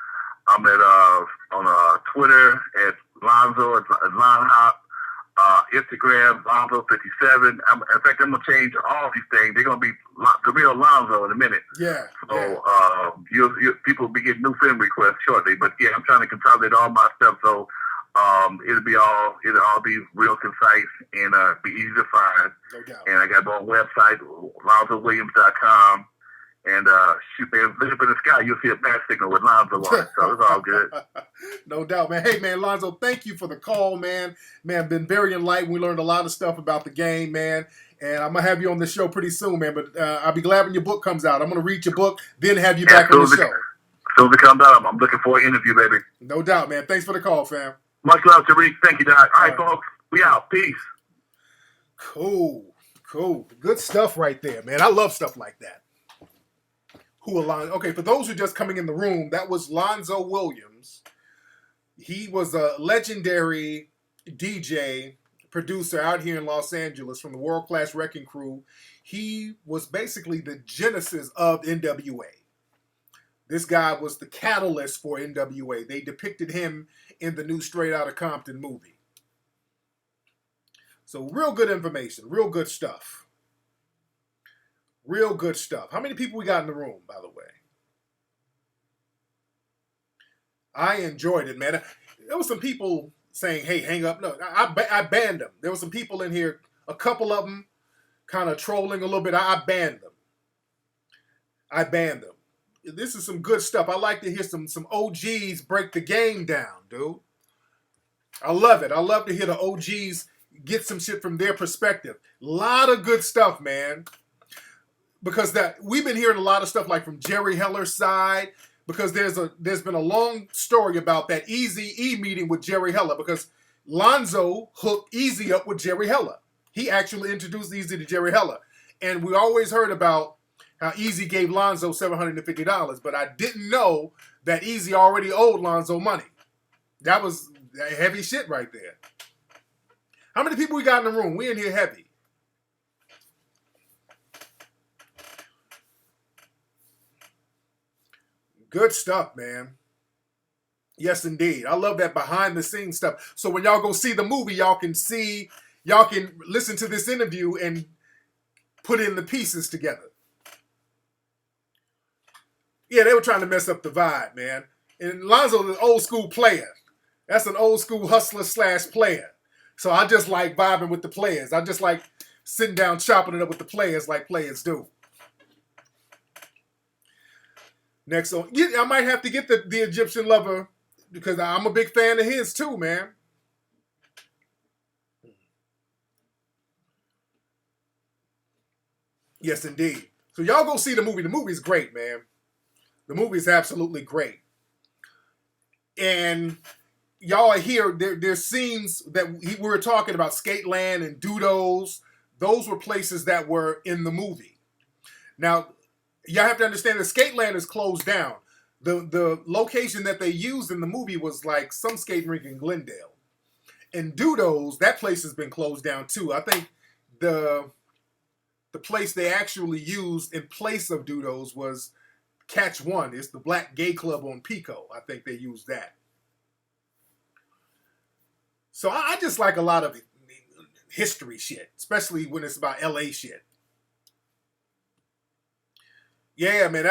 I'm at on Twitter at Lonzo at Lonhop. Instagram Lonzo57. In fact, I'm gonna change all these things. They're gonna be the real Lonzo in a minute. Yeah. So people will be getting new film requests shortly. But yeah, I'm trying to consolidate all my stuff, so it'll all be real concise and be easy to find. No doubt. And I got my own website, LonzoWilliams.com. And shoot, man, look up in the sky, you'll see a bat signal with Lonzo on it. So it's all good. No doubt, man. Hey, man, Lonzo, thank you for the call, man. Man, been very enlightened. We learned a lot of stuff about the game, man. And I'm going to have you on the show pretty soon, man. But I'll be glad when your book comes out. I'm going to read your book, then have you back on the show. As soon as it comes out, I'm looking for an interview, baby. No doubt, man. Thanks for the call, fam. Much love, Tariq. Thank you, Doc. All right, folks. We out. Peace. Cool. Good stuff right there, man. I love stuff like that. Okay, for those who are just coming in the room, that was Lonzo Williams. He was a legendary DJ, producer out here in Los Angeles from the World Class Wrecking Crew. He was basically the genesis of NWA. This guy was the catalyst for NWA. They depicted him in the new Straight Outta Compton movie. So real good information, real good stuff. Real good stuff. How many people we got in the room, by the way? I enjoyed it, man. There was some people saying, hey, hang up. No, I banned them. There were some people in here, a couple of them kind of trolling a little bit. I banned them. This is some good stuff. I like to hear some OGs break the game down, dude. I love it. I love to hear the OGs get some shit from their perspective. A lot of good stuff, man. Because we've been hearing a lot of stuff like from Jerry Heller's side, because there's been a long story about that Eazy-E meeting with Jerry Heller, because Lonzo hooked Eazy up with Jerry Heller. He actually introduced Eazy to Jerry Heller. And we always heard about how Eazy gave Lonzo $750, but I didn't know that Eazy already owed Lonzo money. That was heavy shit right there. How many people we got in the room? We in here heavy. Good stuff, man. Yes, indeed. I love that behind the scenes stuff. So when y'all go see the movie, y'all can listen to this interview and put in the pieces together. Yeah, they were trying to mess up the vibe, man. And Lonzo's an old school player. That's an old school hustler / player. So I just like vibing with the players. I just like sitting down chopping it up with the players like players do. Next song. Yeah, I might have to get the Egyptian Lover, because I'm a big fan of his too, man. Yes, indeed. So y'all go see the movie. The movie's great, man. The movie's absolutely great. And y'all are here. There's scenes that we were talking about, Skateland and Dudos. Those were places that were in the movie. Now, y'all have to understand that Skateland is closed down. The location that they used in the movie was like some skating rink in Glendale. And Dudo's, that place has been closed down too. I think the place they actually used in place of Dudo's was Catch One. It's the Black Gay Club on Pico. I think they used that. So I just like a lot of history shit, especially when it's about LA shit. Yeah, man,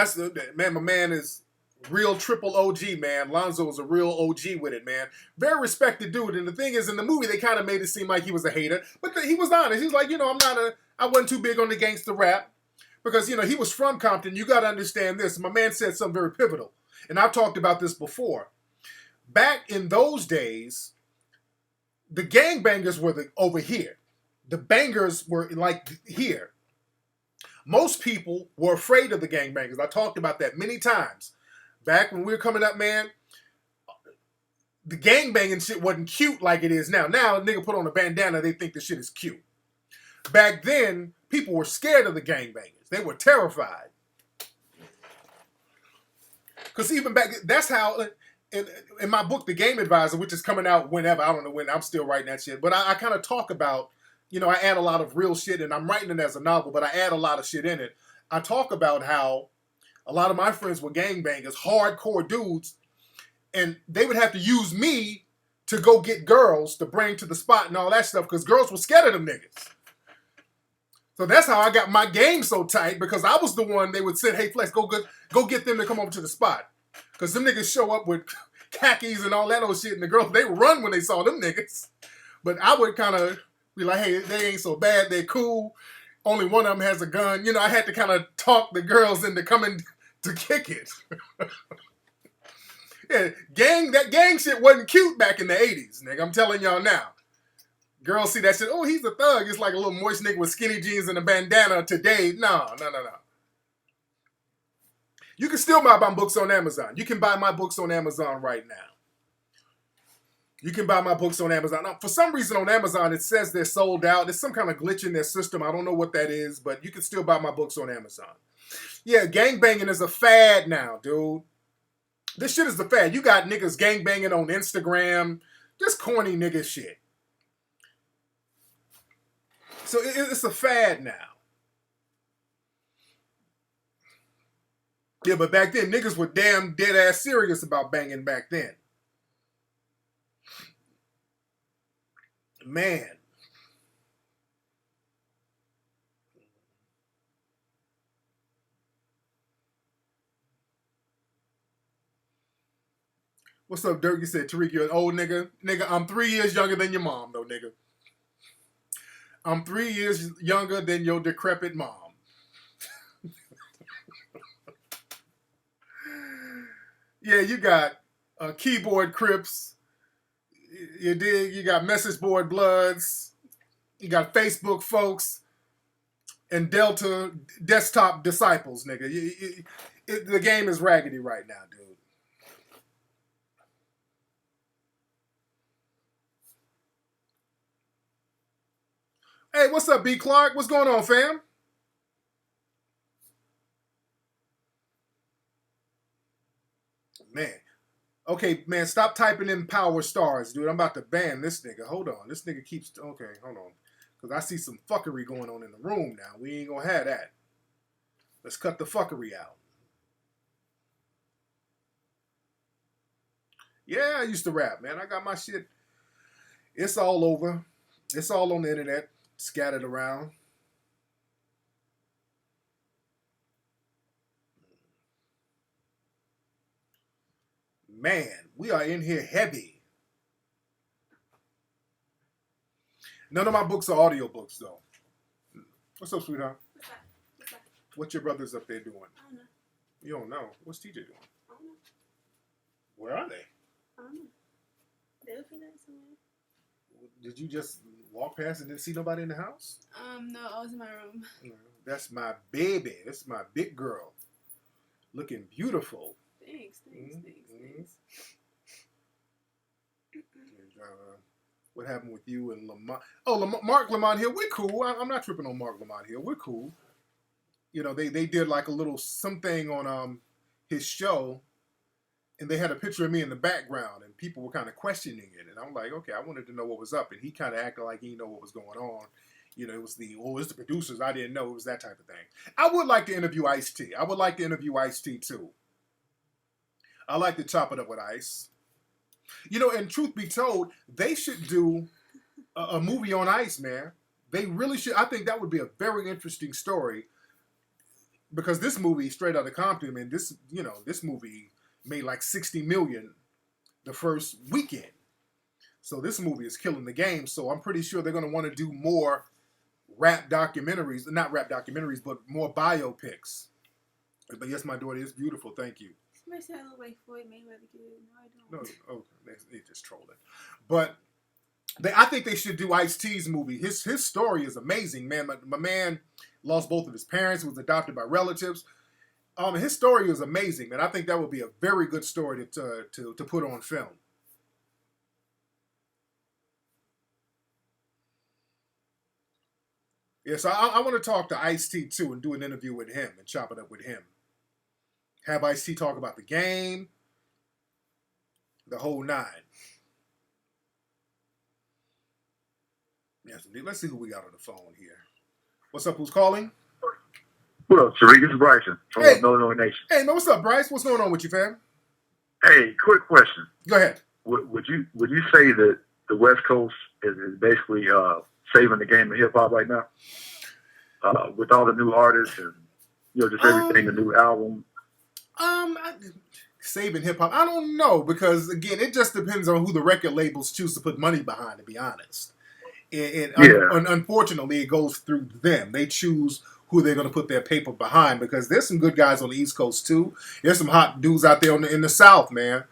man. My man is real triple OG, man. Lonzo is a real OG with it, man. Very respected dude. And the thing is, in the movie, they kind of made it seem like he was a hater, but he was honest. He was like, I wasn't too big on the gangster rap because, he was from Compton. You got to understand this. My man said something very pivotal, and I've talked about this before. Back in those days, the gangbangers were over here. The bangers were like here. Most people were afraid of the gangbangers. I talked about that many times. Back when we were coming up, man, the gangbanging shit wasn't cute like it is now. Now, a nigga put on a bandana, they think the shit is cute. Back then, people were scared of the gangbangers. They were terrified. Because even back, that's how, in my book, The Game Advisor, which is coming out whenever, I don't know when, I'm still writing that shit, but I kind of talk about, I add a lot of real shit, and I'm writing it as a novel, but I add a lot of shit in it. I talk about how a lot of my friends were gangbangers, hardcore dudes, and they would have to use me to go get girls to bring to the spot and all that stuff, because girls were scared of them niggas. So that's how I got my game so tight, because I was the one they would say, hey, Flex, go get them to come over to the spot. Because them niggas show up with khakis and all that old shit, and the girls, they run when they saw them niggas. But I would kind of be like, hey, they ain't so bad, they're cool. Only one of them has a gun. I had to kind of talk the girls into coming to kick it. Yeah, that gang shit wasn't cute back in the 80s, nigga. I'm telling y'all now. Girls see that shit, oh, he's a thug. It's like a little moist nigga with skinny jeans and a bandana today. No. You can still buy my books on Amazon. You can buy my books on Amazon right now. You can buy my books on Amazon. Now, for some reason on Amazon, it says they're sold out. There's some kind of glitch in their system. I don't know what that is, but you can still buy my books on Amazon. Yeah, gangbanging is a fad now, dude. This shit is a fad. You got niggas gangbanging on Instagram. Just corny nigga shit. So it's a fad now. Yeah, but back then, niggas were damn dead-ass serious about banging back then. Man. What's up, Dirk? You said, Tariq, you're an old nigga. Nigga, I'm 3 years younger than your mom, though, nigga. I'm 3 years younger than your decrepit mom. Yeah, you got keyboard Crips. You dig? You got message board Bloods. You got Facebook folks. And Delta desktop disciples, nigga. The game is raggedy right now, dude. Hey, what's up, B. Clark? What's going on, fam? Man. Okay, man, stop typing in power stars, dude. I'm about to ban this nigga. Hold on. This nigga keeps... Okay, hold on. Because I see some fuckery going on in the room now. We ain't going to have that. Let's cut the fuckery out. Yeah, I used to rap, man. I got my shit. It's all over. It's all on the internet. Scattered around. Man, we are in here heavy. None of my books are audio books, though. What's up, sweetheart? What's up? What your brothers up there doing? I don't know. You don't know. What's TJ doing? I don't know. Where are they? I don't know. They'll be there somewhere. Did you just walk past and didn't see nobody in the house? No, I was in my room. That's my baby. That's my big girl. Looking beautiful. Thanks. What happened with you and Lamont? Oh, Mark Lamont Hill. We're cool. I'm not tripping on Mark Lamont Hill. We're cool. They did like a little something on his show, and they had a picture of me in the background, and people were kind of questioning it, and I'm like, okay, I wanted to know what was up, and he kind of acted like he didn't know what was going on. It was it's the producers. I didn't know it was that type of thing. I would like to interview Ice-T. I would like to interview Ice-T too. I like to chop it up with Ice. And truth be told, they should do a movie on Ice, man. They really should. I think that would be a very interesting story because this movie, Straight Outta Compton, man, this movie made like $60 million the first weekend. So this movie is killing the game. So I'm pretty sure they're going to want to do more rap documentaries, not rap documentaries, but more biopics. But yes, my daughter is beautiful. Thank you. Somebody said I look like Floyd Mayweather kid. No, I don't. No, oh, they're just trolling. But I think they should do Ice-T's movie. His story is amazing, man. My man lost both of his parents, was adopted by relatives. His story is amazing, man. I think that would be a very good story to put on film. Yeah, so I want to talk to Ice-T too and do an interview with him and chop it up with him. Have Ice-T talk about the game, the whole nine. Yes, indeed. Let's see who we got on the phone here. What's up? Who's calling? What up, Tariq? It's Bryson from Illinois Nation. Hey, man, what's up, Bryce? What's going on with you, fam? Hey, quick question. Go ahead. Would you say that the West Coast is basically saving the game of hip hop right now? With all the new artists and just everything, the new album. Saving hip hop, I don't know, because again, it just depends on who the record labels choose to put money behind. To be honest, unfortunately, it goes through them. They choose who they're going to put their paper behind, because there's some good guys on the East Coast too. There's some hot dudes out there in the South, man.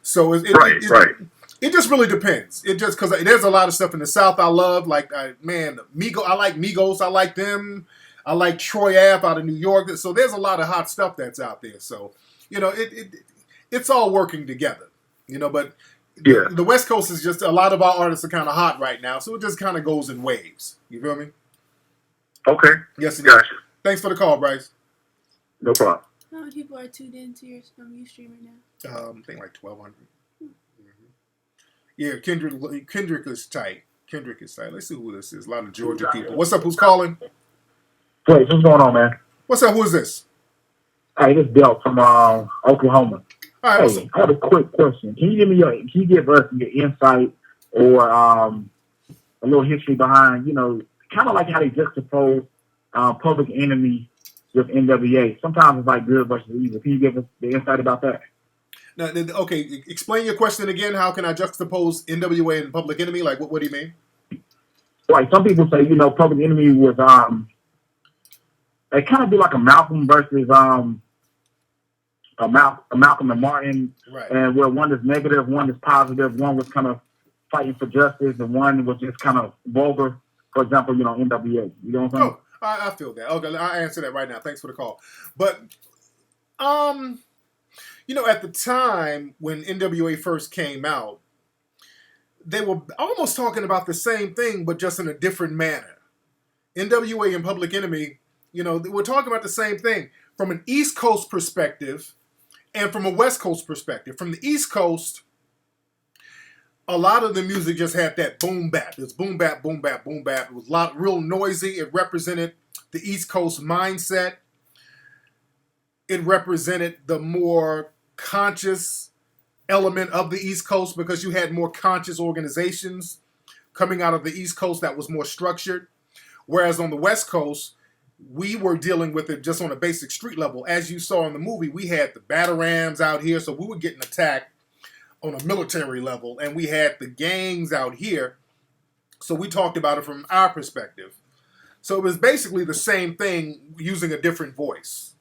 So it just really depends. It just because there's a lot of stuff in the South I love, like Migos. I like Migos. I like them. I like Troy Ave out of New York. So there's a lot of hot stuff that's out there. So it's all working together. But the West Coast is just, a lot of our artists are kind of hot right now, so it just kind of goes in waves. You feel me? Okay. Yes, it gotcha. is. Thanks for the call, Bryce. No problem. How many people are tuned into your Ustream right now? I think like 1,200. Mm-hmm. Yeah, Kendrick is tight. Let's see who this is. A lot of Georgia people. What's up? Who's calling? Wait, what's going on, man? What's up? Who is this? Hey, this is Bill from Oklahoma. All right. Hey, I have a quick question. Can you give us your insight or a little history behind, kind of like how they juxtapose Public Enemy with NWA? Sometimes it's like good versus evil. Can you give us the insight about that? Now, okay, explain your question again. How can I juxtapose NWA and Public Enemy? Like, what do you mean? Like, some people say, Public Enemy was they kind of do like a Malcolm versus a Malcolm and Martin, right? And where one is negative, one is positive, one was kind of fighting for justice, and one was just kind of vulgar. For example, NWA. You know what I'm saying? Oh, I feel that. Okay, I'll answer that right now. Thanks for the call. But, at the time when NWA first came out, they were almost talking about the same thing, but just in a different manner. NWA and Public Enemy, we're talking about the same thing from an East Coast perspective and from a West Coast perspective. From the East Coast, a lot of the music just had that boom bap. It's boom bap, boom bap, boom bap. It was real noisy. It represented the East Coast mindset. It represented the more conscious element of the East Coast, because you had more conscious organizations coming out of the East Coast that was more structured. Whereas on the West Coast, we were dealing with it just on a basic street level. As you saw in the movie, we had the Batarams out here, so we were getting attacked on a military level, and we had the gangs out here, so we talked about it from our perspective. So it was basically the same thing using a different voice.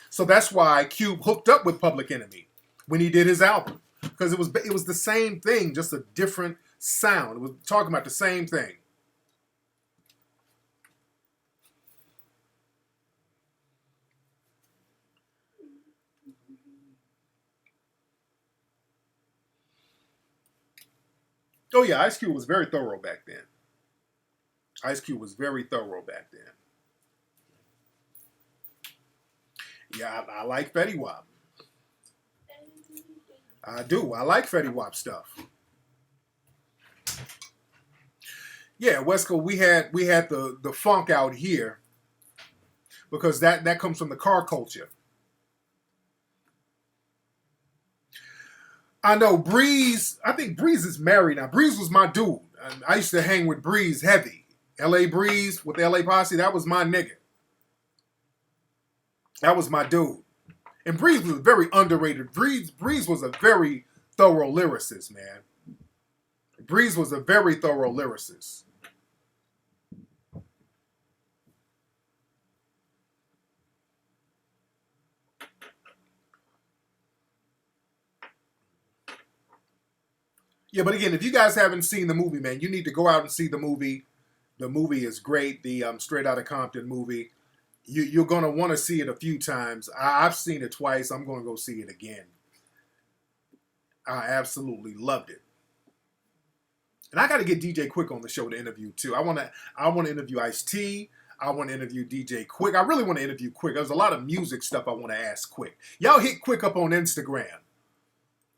So that's why Cube hooked up with Public Enemy when he did his album, because it was the same thing, just a different sound. It was talking about the same thing. Oh yeah, Ice Cube was very thorough back then. Yeah, I like Fetty Wap. I do. I like Fetty Wap stuff. Yeah, West Coast. We had the funk out here because that comes from the car culture. I know Breeze. I think Breeze is married now. Breeze was my dude. I used to hang with Breeze heavy. L.A. Breeze with the L.A. Posse. That was my nigga. That was my dude. And Breeze was very underrated. Breeze was a very thorough lyricist, man. Breeze was a very thorough lyricist. Yeah, but again, if you guys haven't seen the movie, man, you need to go out and see the movie. The movie is great. The Straight Outta Compton movie. You're going to want to see it a few times. I've seen it twice. I'm going to go see it again. I absolutely loved it. And I got to get DJ Quick on the show to interview too. I want to interview Ice-T. I want to interview DJ Quick. I really want to interview Quick. There's a lot of music stuff I want to ask Quick. Y'all hit Quick up on Instagram.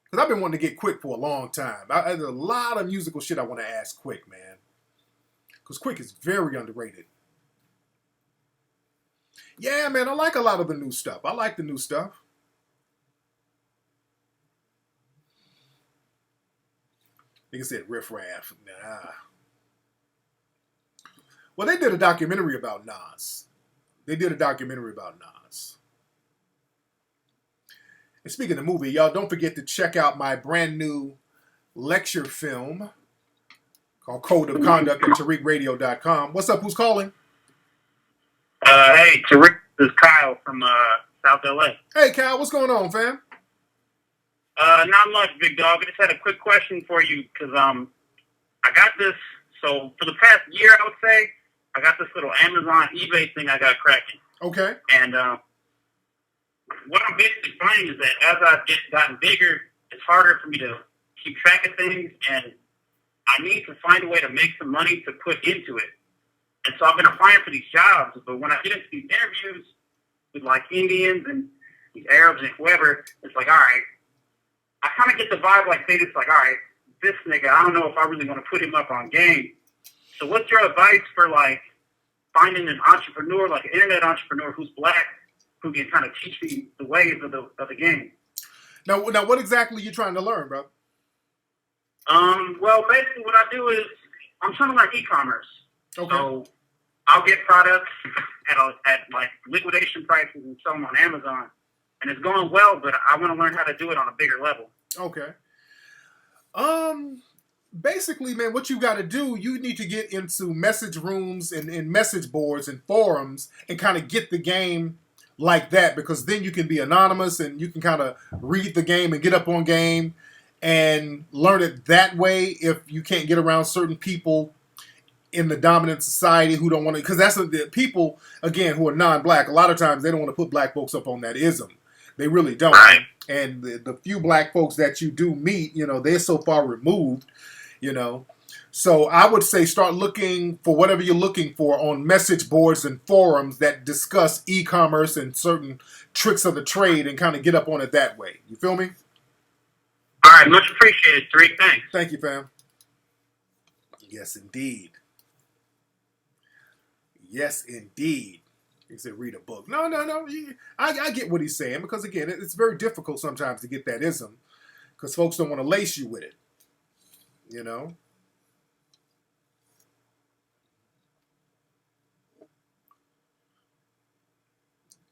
Because I've been wanting to get Quick for a long time. There's a lot of musical shit I want to ask Quick, man. Because Quick is very underrated. Yeah, man, I like a lot of the new stuff. I like the new stuff. Nigga said riff raff. Nah. Well, they did a documentary about Nas. And speaking of movie, y'all don't forget to check out my brand new lecture film called Code of Conduct at TariqRadio.com. What's up? Who's calling? Hey, Tariq, this is Kyle from South LA. Hey, Kyle, what's going on, fam? Not much, big dog. I just had a quick question for you because I got this. So for the past year, I would say, I got this little Amazon eBay thing I got cracking. Okay. And what I'm basically finding is that as I've gotten bigger, it's harder for me to keep track of things, and I need to find a way to make some money to put into it. And so I've been applying for these jobs, but when I get into these interviews with like Indians and these Arabs and whoever, it's like, all right, I kind of get the vibe like they just like, all right, this nigga, I don't know if I really want to put him up on game. So what's your advice for like finding an entrepreneur, like an internet entrepreneur who's black, who can kind of teach me the ways of the game? Now, what exactly are you trying to learn, bro? Well, basically what I do is I'm trying to learn e-commerce. Okay. So I'll get products at like liquidation prices and sell them on Amazon. And it's going well, but I want to learn how to do it on a bigger level. Okay. Basically, man, what you got to do, you need to get into message rooms and message boards and forums and kind of get the game like that, because then you can be anonymous and you can kind of read the game and get up on game and learn it that way if you can't get around certain people in the dominant society who don't want to, because that's the people, again, who are non-black, a lot of times they don't want to put black folks up on that ism. They really don't. Right. And the few black folks that you do meet, you know, they're so far removed, you know. So I would say start looking for whatever you're looking for on message boards and forums that discuss e-commerce and certain tricks of the trade and kind of get up on it that way. You feel me? All right, much appreciated, Tariq. Thanks. Thank you, fam. Yes, indeed. Yes, indeed. He said, read a book. No. I get what he's saying, because, again, it's very difficult sometimes to get that ism because folks don't want to lace you with it, you know?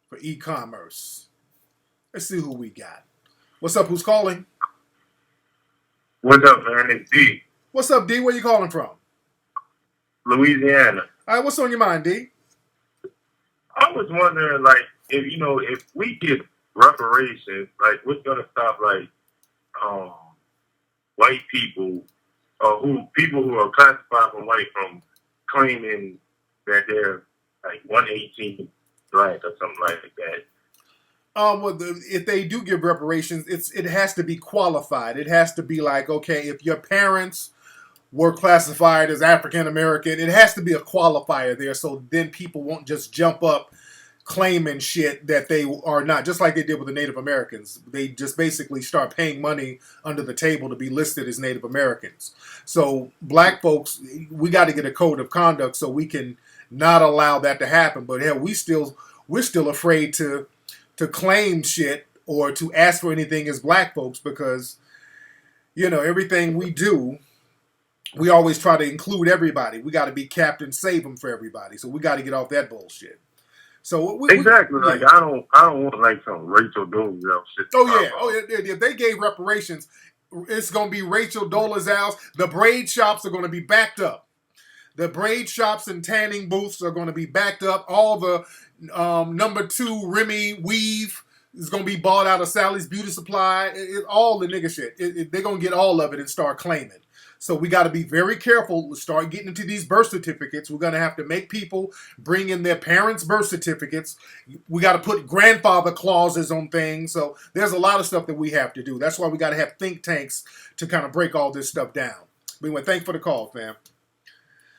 For e-commerce. Let's see who we got. What's up? Who's calling? What's up, man? It's D. What's up, D? Where you calling from? Louisiana. All right, what's on your mind, D? I was wondering, like, if we get reparations, like, what's gonna stop, like, white people or people who are classified from white from claiming that they're like 118 black or something like that? Well, if they do give reparations, it has to be qualified. It has to be like, okay, if your parents were classified as African American, it has to be a qualifier there, so then people won't just jump up claiming shit that they are not, just like they did with the Native Americans. They just basically start paying money under the table to be listed as Native Americans. So black folks, we got to get a code of conduct so we can not allow that to happen. But hell, we're still afraid to claim shit or to ask for anything as black folks because, you know, everything we do, we always try to include everybody. We got to be Captain Save 'em for everybody. So we got to get off that bullshit. So exactly. Like I don't want like some Rachel Dolezal shit. Oh yeah. If they gave reparations, it's gonna be Rachel Dolezal's. The braid shops are gonna be backed up. The braid shops and tanning booths are gonna be backed up. All the number 2 Remy weave is gonna be bought out of Sally's Beauty Supply. All the nigga shit. They're gonna get all of it and start claiming. So we got to be very careful. Start getting into these birth certificates. We're going to have to make people bring in their parents' birth certificates. We got to put grandfather clauses on things. So there's a lot of stuff that we have to do. That's why we got to have think tanks to kind of break all this stuff down. We want to thank you for the call, fam.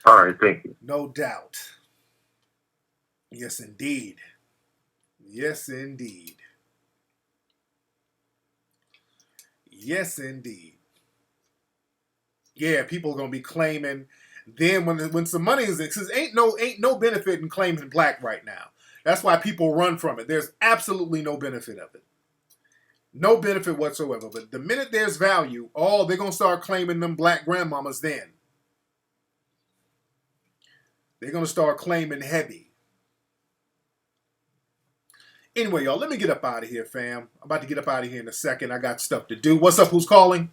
All right, thank you. No doubt. Yes, indeed. Yes, indeed. Yes, indeed. Yeah, people are gonna be claiming. Then when some money is in, because ain't no benefit in claiming black right now. That's why people run from it. There's absolutely no benefit of it. No benefit whatsoever. But the minute there's value, they're gonna start claiming them black grandmamas then. They're gonna start claiming heavy. Anyway, y'all, let me get up out of here, fam. I'm about to get up out of here in a second. I got stuff to do. What's up? Who's calling?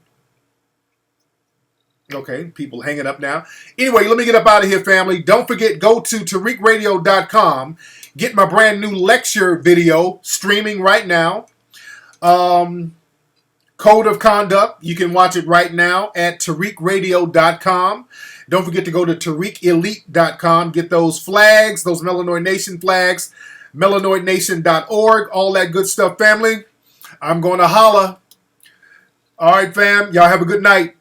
Okay, people hanging up now. Anyway, let me get up out of here, family. Don't forget, go to TariqRadio.com. Get my brand new lecture video streaming right now. Code of Conduct. You can watch it right now at TariqRadio.com. Don't forget to go to TariqElite.com. Get those flags, those Melanoid Nation flags. MelanoidNation.org. All that good stuff, family. I'm going to holla. All right, fam. Y'all have a good night.